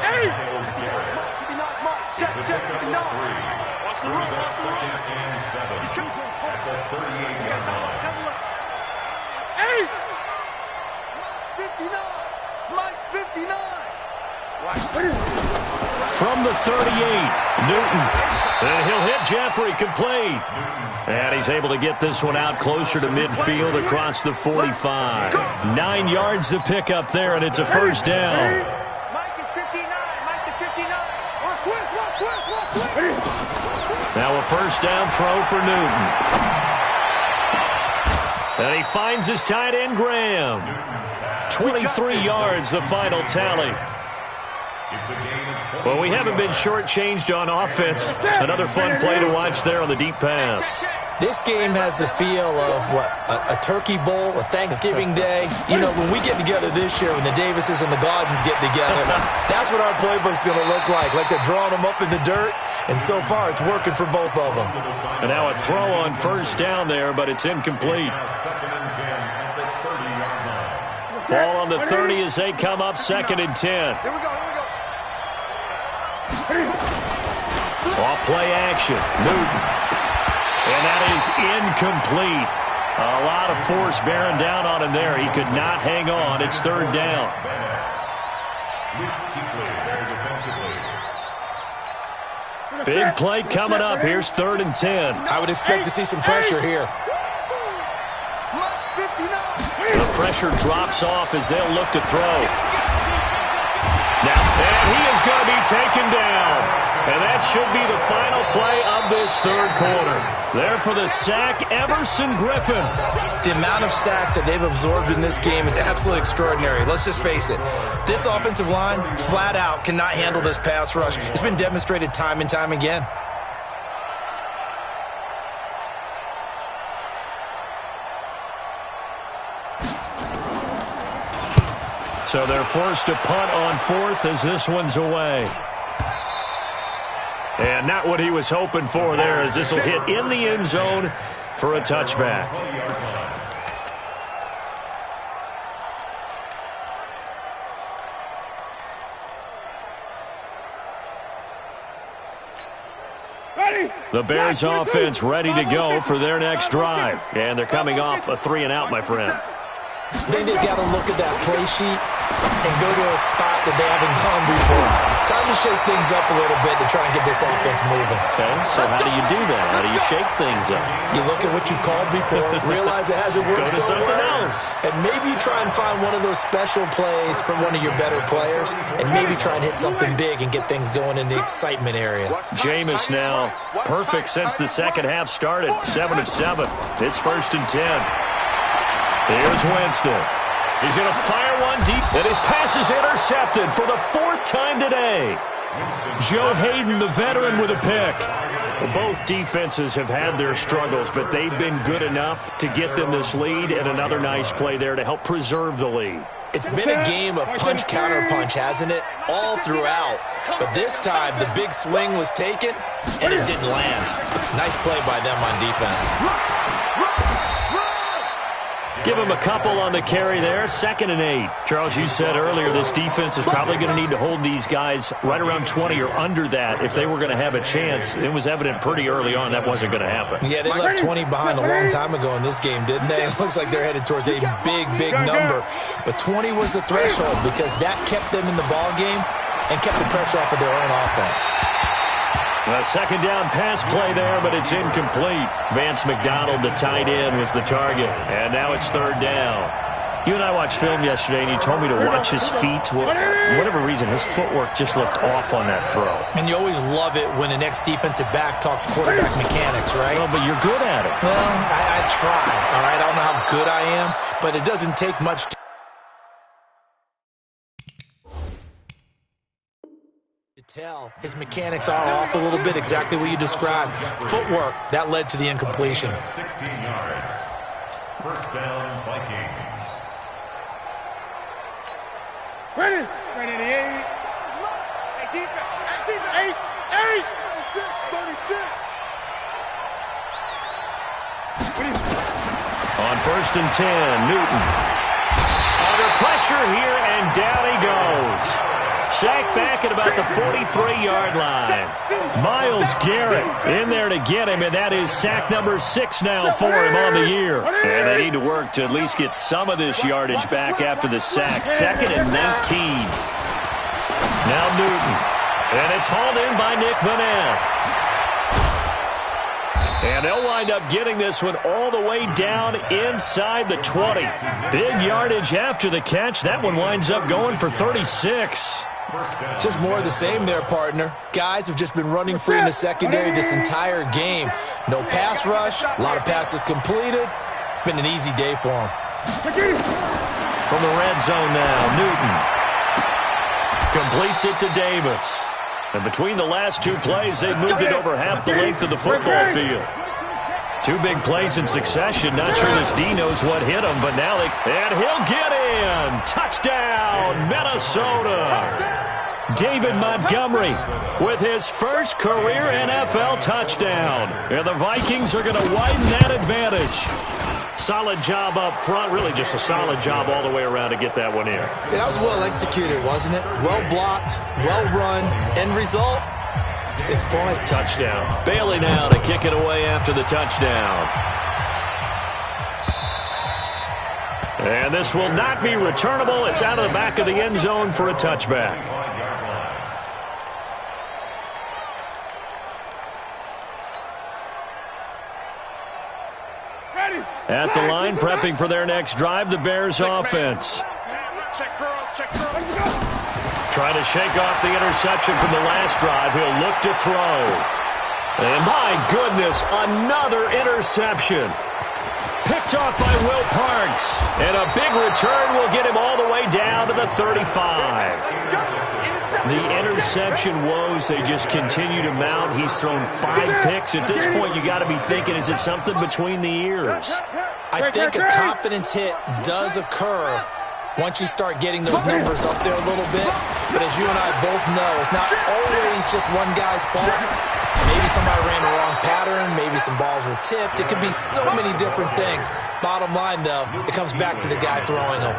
Check, It's a check, pickup 59. of 3. Watch the Brings run, up watch the run. 2nd and 7 He's coming. at the 38-yard line. Hey! Mike's 59. From the 38, Newton. And he'll hit Jeffrey, complete. And he's able to get this one out closer to midfield across the 45. 9 yards to pick up there, and it's a first down. Mike is 59. Mike is 59. One twist. Now a first down throw for Newton. And he finds his tight end, Graham. 23 yards, the final tally. Well, we haven't been shortchanged on offense. Another fun play to watch there on the deep pass. This game has the feel of, a turkey bowl, a Thanksgiving day. You know, when we get together this year, when the Davises and the Gaudens get together, that's what our playbook's going to look like they're drawing them up in the dirt, and so far it's working for both of them. And now a throw on first down there, but it's incomplete. Ball on the 30 as they come up 2nd and 10. Here we go. Off play action, Newton. And that is incomplete. A lot of force bearing down on him there. He could not hang on. It's 3rd down. Big play coming up. Here's 3rd and 10. I would expect to see some pressure here. The pressure drops off as they'll look to throw. Now, and he is going to be taken down. And that should be the final play of this 3rd quarter. There for the sack, Everson Griffin. The amount of sacks that they've absorbed in this game is absolutely extraordinary. Let's just face it. This offensive line, flat out, cannot handle this pass rush. It's been demonstrated time and time again. So they're forced to punt on 4th as this one's away. And not what he was hoping for there, as this will hit in the end zone for a touchback. The Bears offense ready to go for their next drive. And they're coming off a 3-and-out, my friend. I think they've got to look at that play sheet and go to a spot that they haven't gone before. Time to shake things up a little bit to try and get this offense moving. Okay, so how do you do that? How do you shake things up? You look at what you called before, realize it hasn't worked Go to so something well, else. and maybe try and find one of those special plays from one of your better players, and maybe try and hit something big and get things going in the excitement area. Jameis now perfect since the second half started. 7 of 7. It's 1st and 10. Here's Winston. He's going to fire one deep, and his pass is intercepted for the 4th time today. Joe Hayden, the veteran, with a pick. Well, both defenses have had their struggles, but they've been good enough to get them this lead, and another nice play there to help preserve the lead. It's been a game of punch-counter-punch, hasn't it? All throughout. But this time, the big swing was taken, and it didn't land. Nice play by them on defense. Give him a couple on the carry there. 2nd and 8. Charles, you said earlier this defense is probably going to need to hold these guys right around 20 or under that if they were going to have a chance. It was evident pretty early on that wasn't going to happen. Yeah, they left 20 behind a long time ago in this game, didn't they? It looks like they're headed towards a big, big number. But 20 was the threshold because that kept them in the ball game and kept the pressure off of their own offense. A 2nd down pass play there, but it's incomplete. Vance McDonald, the tight end, was the target. And now it's 3rd down. You and I watched film yesterday, and you told me to watch his feet. Well, for whatever reason, his footwork just looked off on that throw. And you always love it when an ex-defensive back talks quarterback mechanics, right? Well, but you're good at it. Well, I try, all right? I don't know how good I am, but it doesn't take much to tell. His mechanics are off a little bit, exactly what you described. Footwork, that led to the incompletion. 16 yards. First down, Vikings. Ready? Ready to 8. Hey, defense. 8. 36. On 1st and 10, Newton. Under pressure here, and down he goes. sack back at about the 43-yard line. Myles Garrett in there to get him, and that is sack number 6 now for him on the year. And they need to work to at least get some of this yardage back after the sack. 2nd and 19. Now Newton. And it's hauled in by Nick Vanell. And they'll wind up getting this one all the way down inside the 20. Big yardage after the catch. That one winds up going for 36. Just more of the same there, partner. Guys have just been running free in the secondary this entire game. No pass rush, a lot of passes completed. Been an easy day for them. From the red zone now, Newton completes it to Davis. And between the last 2 plays, they've moved it over half the length of the football field. 2 big plays in succession. Not sure this D knows what hit him, but now and he'll get in. Touchdown, Minnesota. David Montgomery with his first career NFL touchdown. And the Vikings are going to widen that advantage. Solid job up front. Really just a solid job all the way around to get that one in. Yeah, that was well executed, wasn't it? Well blocked, well run. End result, 6 points. Touchdown. Bailey now to kick it away after the touchdown. And this will not be returnable. It's out of the back of the end zone for a touchback. At the line, prepping for their next drive, the Bears offense. Trying to shake off the interception from the last drive. He'll look to throw. And my goodness, another interception. Picked off by Will Parks. And a big return will get him all the way down to the 35. The interception woes, they just continue to mount. He's thrown 5 picks. At this point, you got to be thinking, is it something between the ears? I think a confidence hit does occur once you start getting those numbers up there a little bit. But as you and I both know, it's not always just one guy's fault. Maybe somebody ran the wrong pattern. Maybe some balls were tipped. It could be so many different things. Bottom line, though, it comes back to the guy throwing them.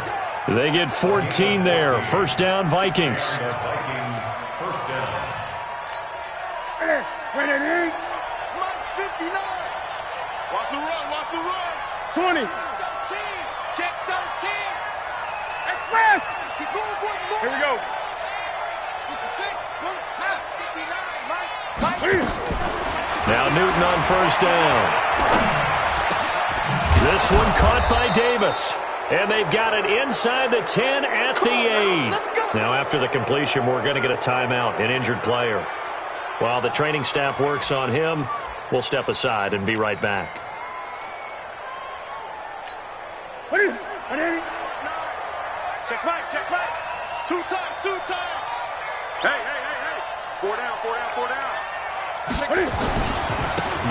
They get 14 there. First down, Vikings. First down. Win it in. 59. Watch the run. Watch the run. 20. 13. Check 13. Express. Keep going, boys. Here we go. 66. 59. Mike. Now Newton on first down. This one caught by Davis. And they've got it inside the 10 at the 8. Now after the completion, we're going to get a timeout, an injured player. While the training staff works on him, we'll step aside and be right back. Check right, check right. 2 times, 2 times. Hey. 4 down, 4 down, 4 down.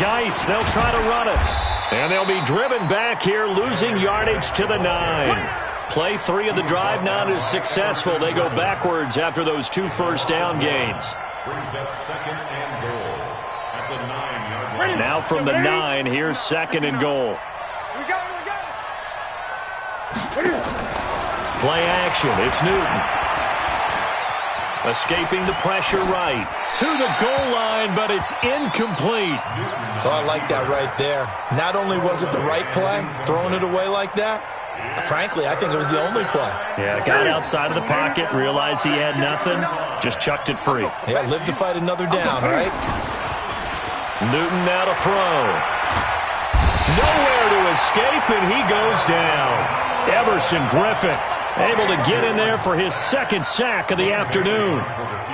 Geis, they'll try to run it. And they'll be driven back here, losing yardage to the 9. Play 3 of the drive not as successful. They go backwards after those 2 first down gains. Brings up 2nd and goal at the 9-yard line. Now from the 9, here's 2nd and goal. We got it. Play action. It's Newton. Escaping the pressure right. To the goal line, but it's incomplete. Oh, I like that right there. Not only was it the right play, throwing it away like that, frankly, I think it was the only play. Yeah, got outside of the pocket, realized he had nothing, just chucked it free. Yeah, live to fight another down, right? Newton now to throw. Nowhere to escape, and he goes down. Everson Griffin able to get in there for his 2nd sack of the afternoon.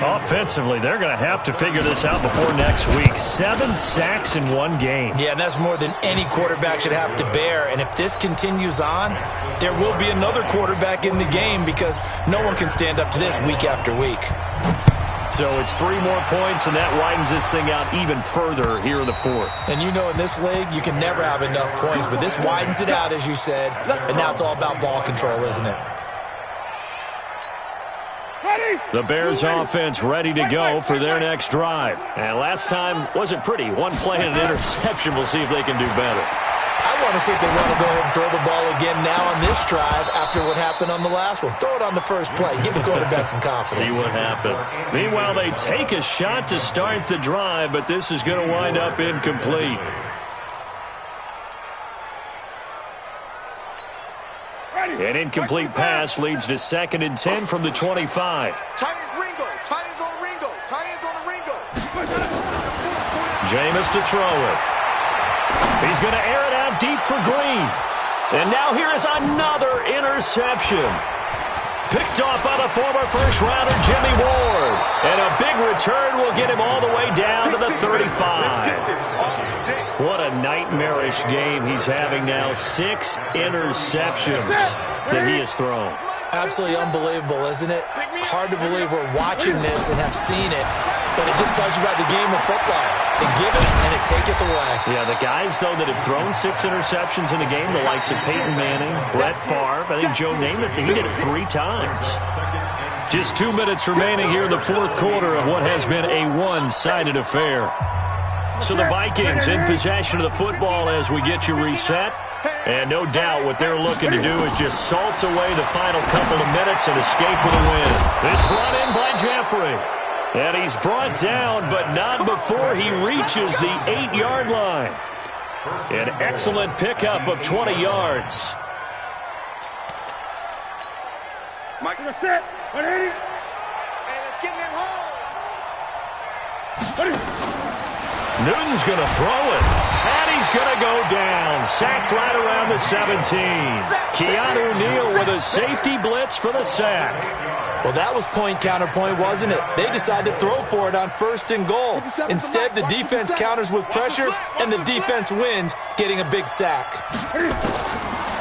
Offensively, they're going to have to figure this out before next week. 7 sacks in 1 game. Yeah, and that's more than any quarterback should have to bear. And if this continues on, there will be another quarterback in the game because no one can stand up to this week after week. So it's 3 more points, and that widens this thing out even further here in the 4th. And you know in this league, you can never have enough points, but this widens it out, as you said, and now it's all about ball control, isn't it? The Bears offense ready to go for their next drive. And last time wasn't pretty. 1 play and an interception. We'll see if they can do better. I want to see if they want to go ahead and throw the ball again now on this drive after what happened on the last one. Throw it on the first play. Give the quarterback some confidence. See what happens. Meanwhile, they take a shot to start the drive, but this is going to wind up incomplete. An incomplete pass leads to 2nd and 10 from the 25. Tight ends Ringo. Tight ends on Ringo. Tight ends on the Ringo. Jameis to throw it. He's going to air it out deep for Green. And now here is another interception. Picked off by the former first-rounder Jimmy Ward. And a big return will get him all the way down to the 35. What a nightmarish game he's having now. 6 interceptions that he has thrown. Absolutely unbelievable, isn't it? Hard to believe we're watching this and have seen it, but it just tells you about the game of football. They give it, and it taketh away. Yeah, the guys, though, that have thrown 6 interceptions in a game, the likes of Peyton Manning, Brett Favre, I think Joe Namath, he did it 3 times. Just 2 minutes remaining here in the 4th quarter of what has been a one-sided affair. So the Vikings in possession of the football as we get you reset. And no doubt what they're looking to do is just salt away the final couple of minutes and escape with a win. It's brought in by Jeffrey. And he's brought down, but not before he reaches the 8-yard line. An excellent pickup of 20 yards. Mike, set. 180. Hey, let's get in them holes. Newton's going to throw it. And he's going to go down. Sacked right around the 17. Keanu Neal with a safety blitz for the sack. Well, that was point counterpoint, wasn't it? They decided to throw for it on 1st and goal. Instead, the defense counters with pressure, and the defense wins, getting a big sack.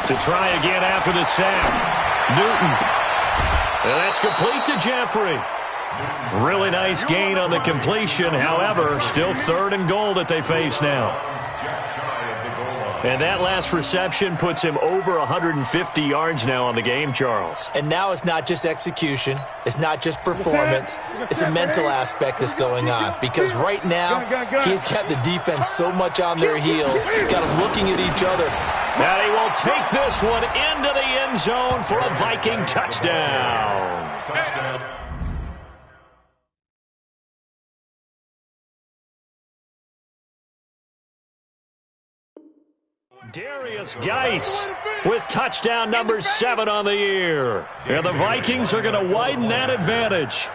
To try again after the sack. Newton. And that's complete to Jeffrey. Really nice gain on the completion. However, still 3rd and goal that they face now. And that last reception puts him over 150 yards now on the game, Charles. And now it's not just execution. It's not just performance. It's a mental aspect that's going on. Because right now, he's got the defense so much on their heels, got them looking at each other. And he will take this one into the end zone for a Viking touchdown. Darius Geis with touchdown number 7 on the year. And the Vikings are going to widen that advantage.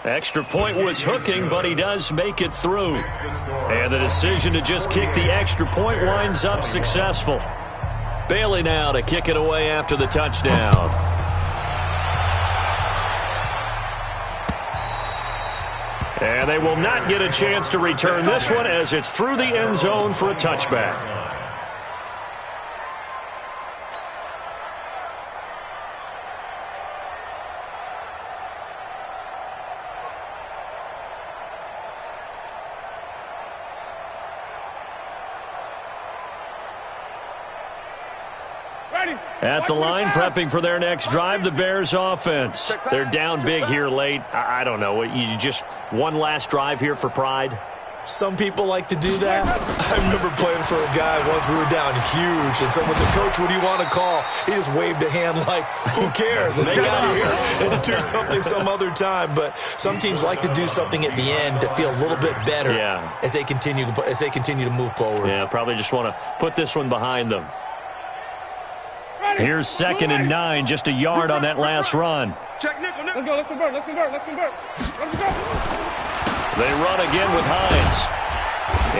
Extra point was hooking, but he does make it through. And the decision to just kick the extra point winds up successful. Bailey now to kick it away after the touchdown. And they will not get a chance to return this one as it's through the end zone for a touchback. At the line, prepping for their next drive, the Bears offense. They're down big here late. I don't know. You just one last drive here for pride? Some people like to do that. I remember playing for a guy once. We were down huge, and someone said, "Coach, what do you want to call?" He just waved a hand like, who cares? Let's get out of here and do something some other time. But some teams like to do something at the end to feel a little bit better as they continue to move forward. Yeah, probably just want to put this one behind them. Here's 2nd and 9, just a yard on that last run. Check nickel. Let's go. Let's convert. Let's convert. Let's convert. Let's go. They run again with Hines.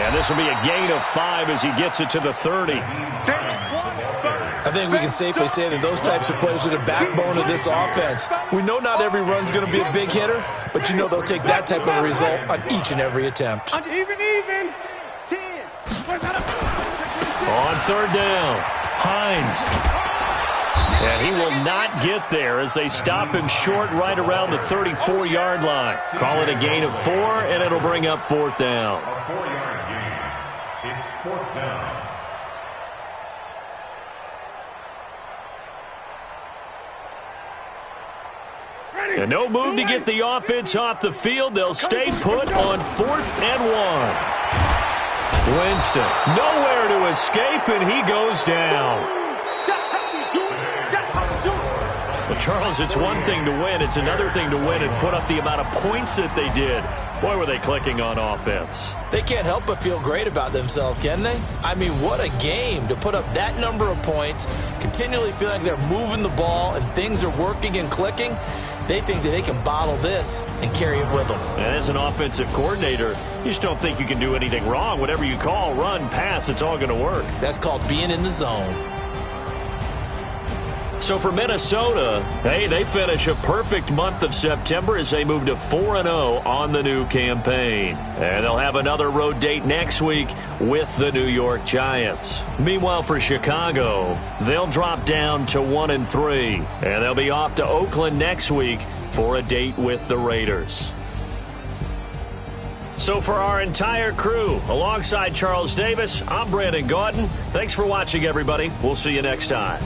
And this will be a gain of 5 as he gets it to the 30. I think we can safely say that those types of players are the backbone of this offense. We know not every run's going to be a big hitter, but you know they'll take that type of result on each and every attempt. Even. 10. On 3rd down, Hines. And he will not get there as they stop him short right around the 34-yard line. Call it a gain of 4, and it'll bring up 4th down. A 4-yard gain. It's 4th down. And no move to get the offense off the field. They'll stay put on 4th and 1. Winston, nowhere to escape, and he goes down. Well, Charles, it's one thing to win. It's another thing to win and put up the amount of points that they did. Boy, were they clicking on offense. They can't help but feel great about themselves, can they? I mean, what a game to put up that number of points, continually feeling like they're moving the ball and things are working and clicking. They think that they can bottle this and carry it with them. And as an offensive coordinator, you just don't think you can do anything wrong. Whatever you call, run, pass, it's all going to work. That's called being in the zone. So for Minnesota, hey, they finish a perfect month of September as they move to 4-0 on the new campaign. And they'll have another road date next week with the New York Giants. Meanwhile, for Chicago, they'll drop down to 1-3. And they'll be off to Oakland next week for a date with the Raiders. So for our entire crew, alongside Charles Davis, I'm Brandon Gaudin. Thanks for watching, everybody. We'll see you next time.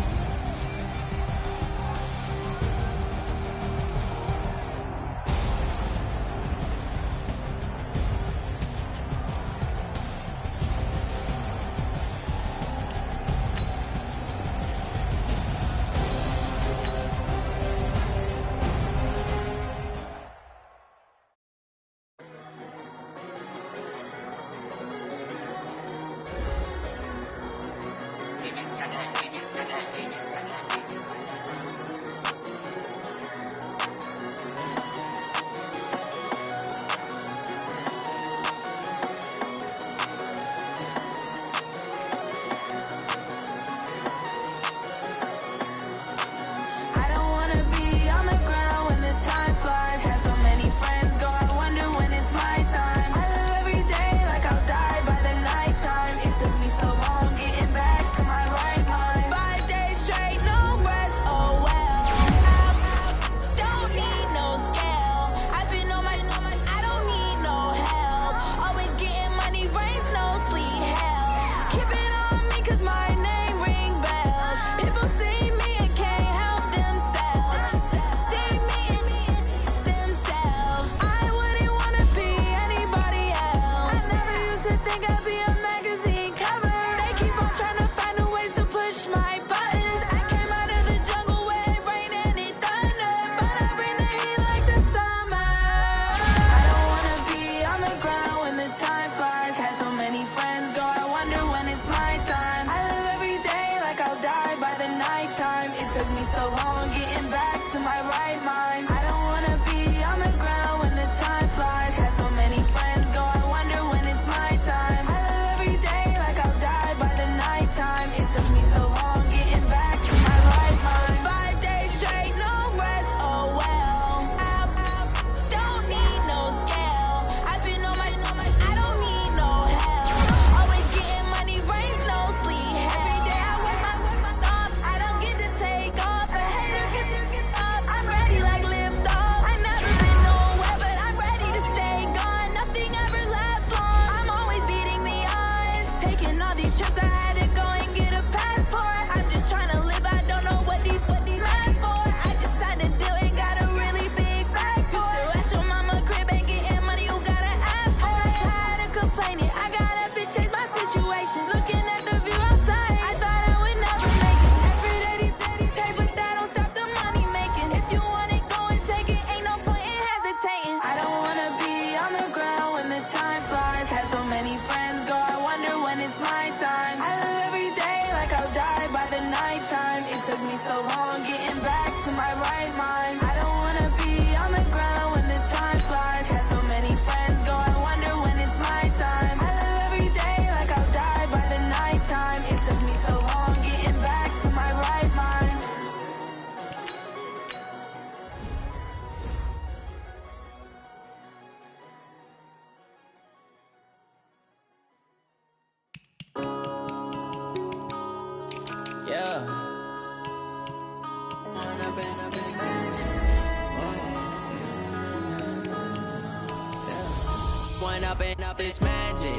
Up this magic.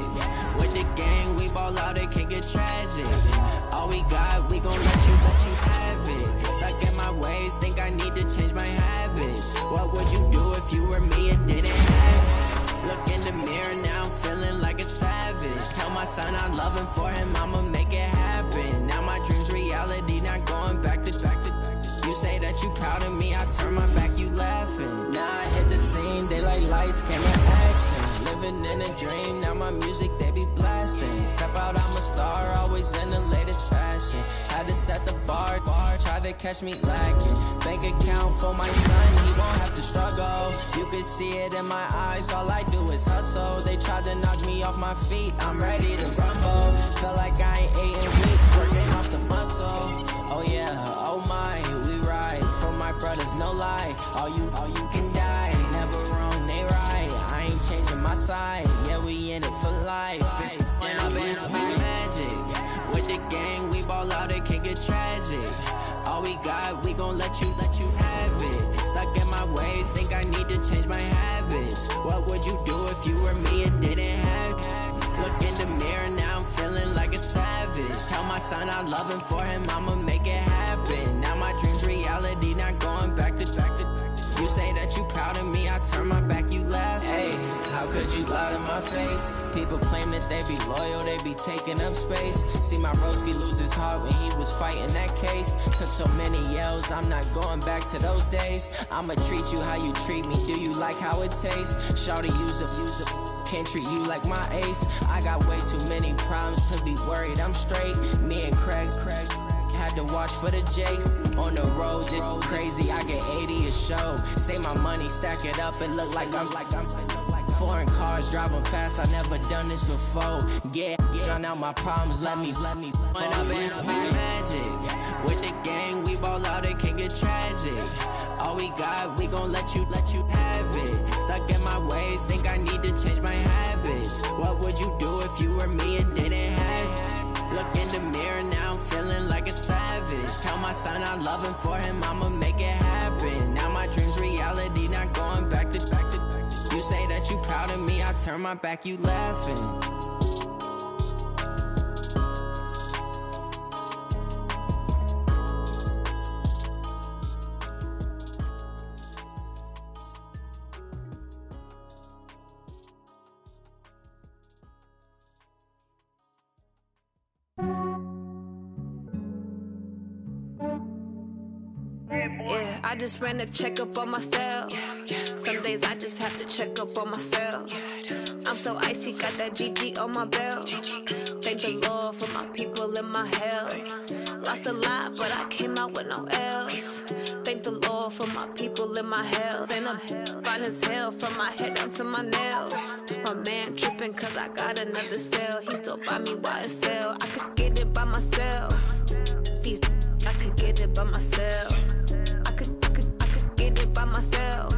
With the gang, we ball out, it can get tragic. All we got, we gon' let you have it. Stuck in my ways, think I need to change my habits. What would you do if you were me and didn't have it? Look in the mirror, now I'm feeling like a savage. Tell my lights, camera, action. Living in a dream, now my music, they be blasting. Step out, I'm a star, always in the latest fashion. Had to set the bar, try to catch me lacking. Bank account for my son, he won't have to struggle. You can see it in my eyes, all I do is hustle. They tried to knock me off my feet, I'm ready to rumble. Feel like I ain't ate in weeks, working off the muscle. Oh yeah, oh my, we ride for my brothers, no lie. All you can die, never wrong, they right. I ain't changing my side, yeah, we in it for life. When I been up is magic. With the gang, we ball out, it can get tragic. All we got, we gon' let you have it. Stuck in my ways, think I need to change my habits. What would you do if you were me and didn't have it? Look in the mirror, now I'm feeling like a savage. Tell my son I love him, for him I'ma make it happen. Now my dream's reality, not going back to. You say that you proud of me, I turn my back, you laugh. Hey, how could you lie to my face? People claim that they be loyal, they be taking up space. See my broski lose his heart when he was fighting that case. Took so many yells, I'm not going back to those days. I'ma treat you how you treat me, do you like how it tastes? Shawty, use it, can't treat you like my ace. I got way too many problems to be worried, I'm straight. Me and Craig had to watch for the Jakes. On the road, it's crazy, I get 80 a show. Say my money, stack it up, it look like I'm foreign cars, driving fast, I never done this before. Get drown out my problems, let me When I been up is magic. With the gang, we ball out, it can get tragic. All we got, we gon' let you have it. Stuck in my ways, think I need to change my habits. What would you do if you were me and didn't have it? Look in the mirror, now I'm feeling like a savage. Tell my son I love him, for him I'ma make it happen. Now my dream's reality, not going back to. You say that you proud of me, I turn my back, you laughing. Yeah, I just ran a checkup on myself. Some days I just have to check up on myself. I'm so icy, got that GG on my belt. Thank the Lord for my people in my health. Lost a lot, but I came out with no else. Thank the Lord for my people in my health. And I'm fine as hell from my head down to my nails. My man tripping cause I got another cell. He still buy me YSL. I could get it by myself. These I could get it by myself. I could get it by myself.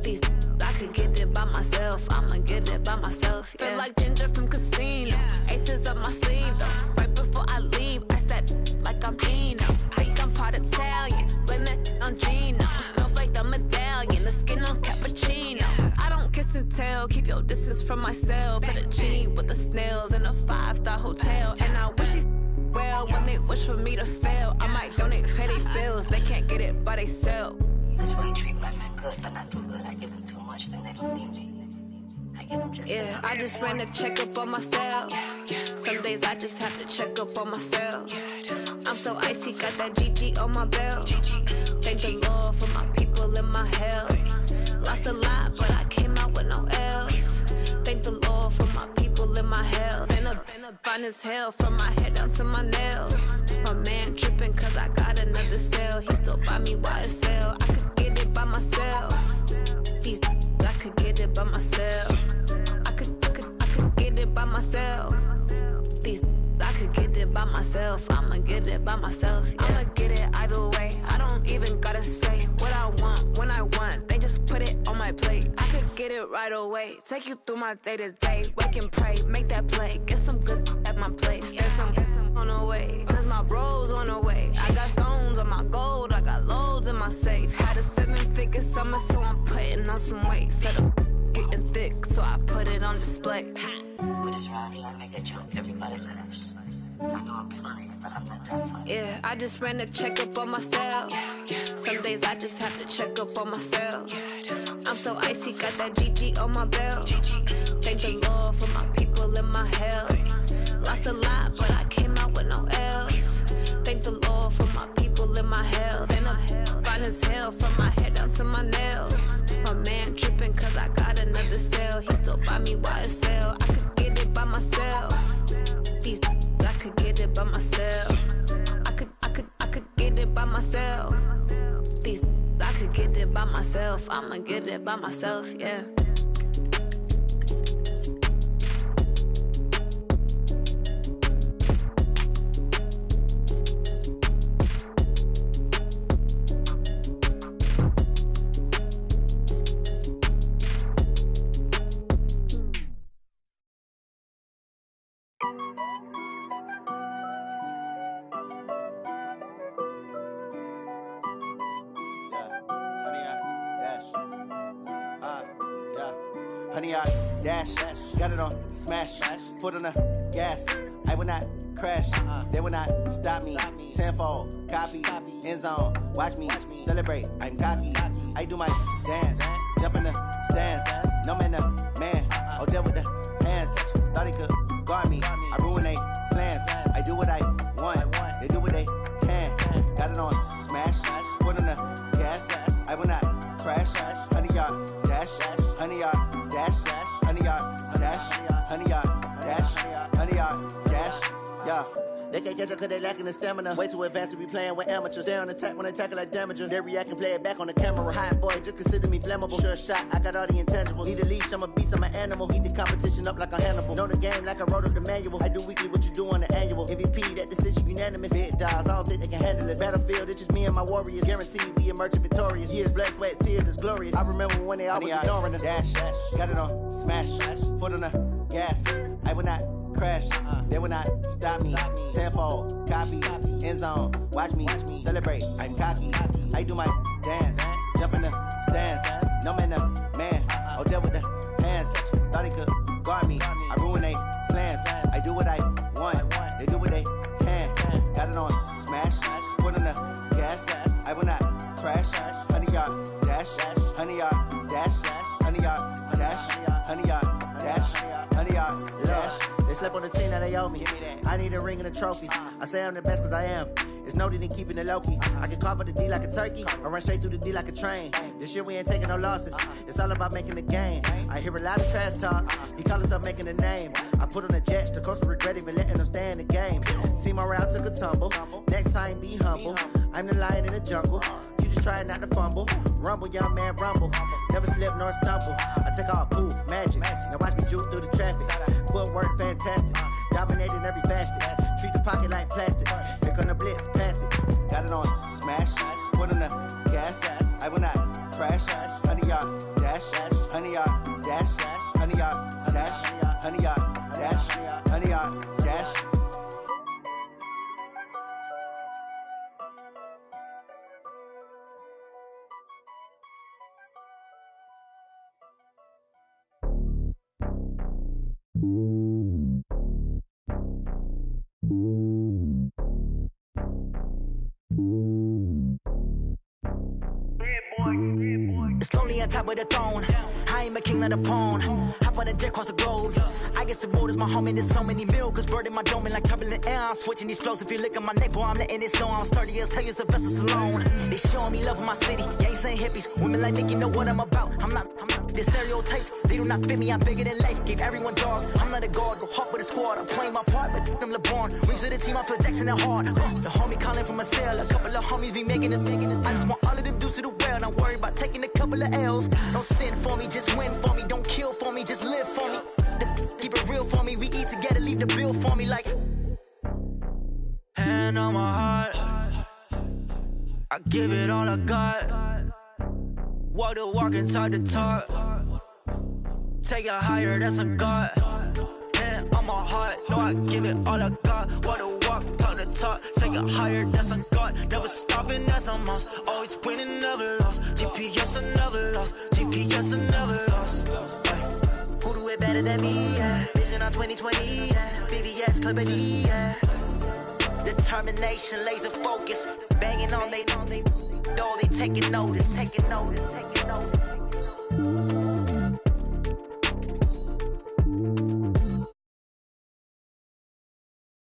These I could get it by myself. I'ma get it by myself. Yeah. Feel like Ginger from Casino. Aces up my sleeve though. Right before I leave, I step like I'm Eno. Think I'm part Italian. Blame that on Gino. Smells like the medallion. The skin on cappuccino. I don't kiss and tell. Keep your distance from myself. Fettuccine with the snails in a 5-star hotel. And I wish he's well when they wish for me to fail. I might donate petty bills. They can't get it by themselves. That's why you treat my men good, but not too good. I give them too much, then they don't need me. I give them just yeah, I just ran a checkup on myself. Some days I just have to check up on myself. I'm so icy, got that GG on my belt. Thank the Lord for my people in my health. Lost a lot, but I came out with no else. Thank the Lord for my people in my health. And I'm fine as hell from my head down to my nails. My man tripping cause I got another cell. He still buy me YSL. I could get it by myself. These I could get it by myself. I could get it by myself. These I could get it by myself. I'ma get it by myself. Yeah. I'ma get it either way. I don't even gotta say what I want when I want. They just put it on my plate. I could get it right away. Take you through my day to day. Wake and pray, make that play. Get some good at my place. There's some on the way. Cause my bro's on the way. I got stones on my gold. I got loads in my safe. Had a 7-figure summer, so I'm putting on some weight. Set up getting thick, so I put it on display. With this round here, I make a joke, everybody laughs. I know I'm funny, but I'm not that funny. Yeah, I just ran a checkup on myself. Some days I just have to check up on myself. I'm so icy, got that GG on my belt. Thank the Lord for my people in my health. Lost a lot, but I came out with no else. Thank the Lord for my people in my health. And I'm fine as hell from my head down to my nails. My man tripping cause I got it by myself. I'ma get it by myself, yeah. Honey, I dash, got it on smash, foot on the gas. I will not crash, they will not stop me. Tenfold, copy, end zone, watch me celebrate. I'm cocky, I do my dance, jump in the stands. No man, man, oh, deal with the hands. Thought he could guard me, I ruin they plans. I do what I want, they do what they can. Got it on smash, foot on the gas. I will not crash, honey, y'all dash, honey, y'all dash, honey, y'all dash, honey, y'all dash, honey, y'all dash, yeah. They can't catch up cause they lacking the stamina. Way too advanced to be playing with amateurs. Stay on attack when they tackle like damager. They react and play it back on the camera. Hot boy, just consider me flammable. Sure shot, I got all the intangibles. Need a leash, I'm a beast, I'm an animal. Heat the competition up like a Hannibal. Know the game like I wrote up the manual. I do weekly what you do on the annual. MVP, that decision unanimous. Big dogs, I don't think they can handle this. Battlefield, it's just me and my warriors. Guaranteed we emerging victorious. Years, blood, sweat, tears, is glorious. I remember when they always ignoring us. Dash, got it on smash, foot on the gas. I will not crash, they will not stop me. Tenfold, copy, end zone, watch me celebrate. I'm cocky, I do my dance, jump in the stands. No man, man, oh, deal with the hands. Thought he could guard me, I ruin they plans. I do what I want, they do what they can. Got it on smash, foot on the gas. I will not crash, honey, y'all dash, honey, y'all dash, honey, y'all dash, honey, y'all dash, honey, y'all dash. They slept on the team that they owe me. I need a ring and a trophy. I say I'm the best cause I am. It's no need in keeping it low-key. I can carve up the D like a turkey or run straight through the D like a train. This year we ain't taking no losses. It's all about making the game. I hear a lot of trash talk. He call himself making a name. I put on the Jets. The coach will regret even letting them stay in the game. Team around took a tumble. Next time be humble. I'm the lion in the jungle. You just trying not to fumble. Rumble, young man, rumble. Never slip nor stumble. I take off, poof, magic. Now watch me juke through the traffic. Footwork fantastic. Dominating every facet. Treat the pocket like plastic. Here come the blitz, pass it. Got it on smash, foot on the gas. I will not crash. Honey, y'all dash, honey, y'all dash, honey, y'all dash, honey, y'all dash, honey, y'all dash. It's lonely on top of the throne. I ain't a king of the pawn. Hop on a jet across the globe. I guess the road is my home and there's so many milk. Bird in my dome and like turbulent air. I'm switching these flows. If you look at my neck, boy, I'm letting it snow. I'm sturdy as hell, as a vessel alone. They showing me love in my city. Gangs ain't hippies. Women like Nick, you know what I'm about. I'm not. The stereotypes, they do not fit me. I'm bigger than life. Gave everyone dogs. I'm not a guard. Go hawk with a squad. I'm playing my part, but them LeBron. Rings of the team, I feel Jackson and hard. The homie calling from a cell. A couple of homies be making it. I just want all of them dudes to do well. Not worry about taking a couple of L's. Don't sin for me, just win for me. Don't kill for me, just live for me. Keep it real for me. We eat together, leave the bill for me like. Hand on my heart, I give it all I got. Walk the walk and talk the talk. Take it higher, that's a God. Hand on my heart, no, I give it all I got. Walk the walk, talk the talk. Take it higher, that's a God. Never stopping, that's a must. Always winning, never lost. GPS, I never lost. GPS, I never lost. Who do it better than me? Yeah. Vision on 2020, yeah. VVS, Clippity, yeah. Determination, laser focus. Banging on they know they taking notice.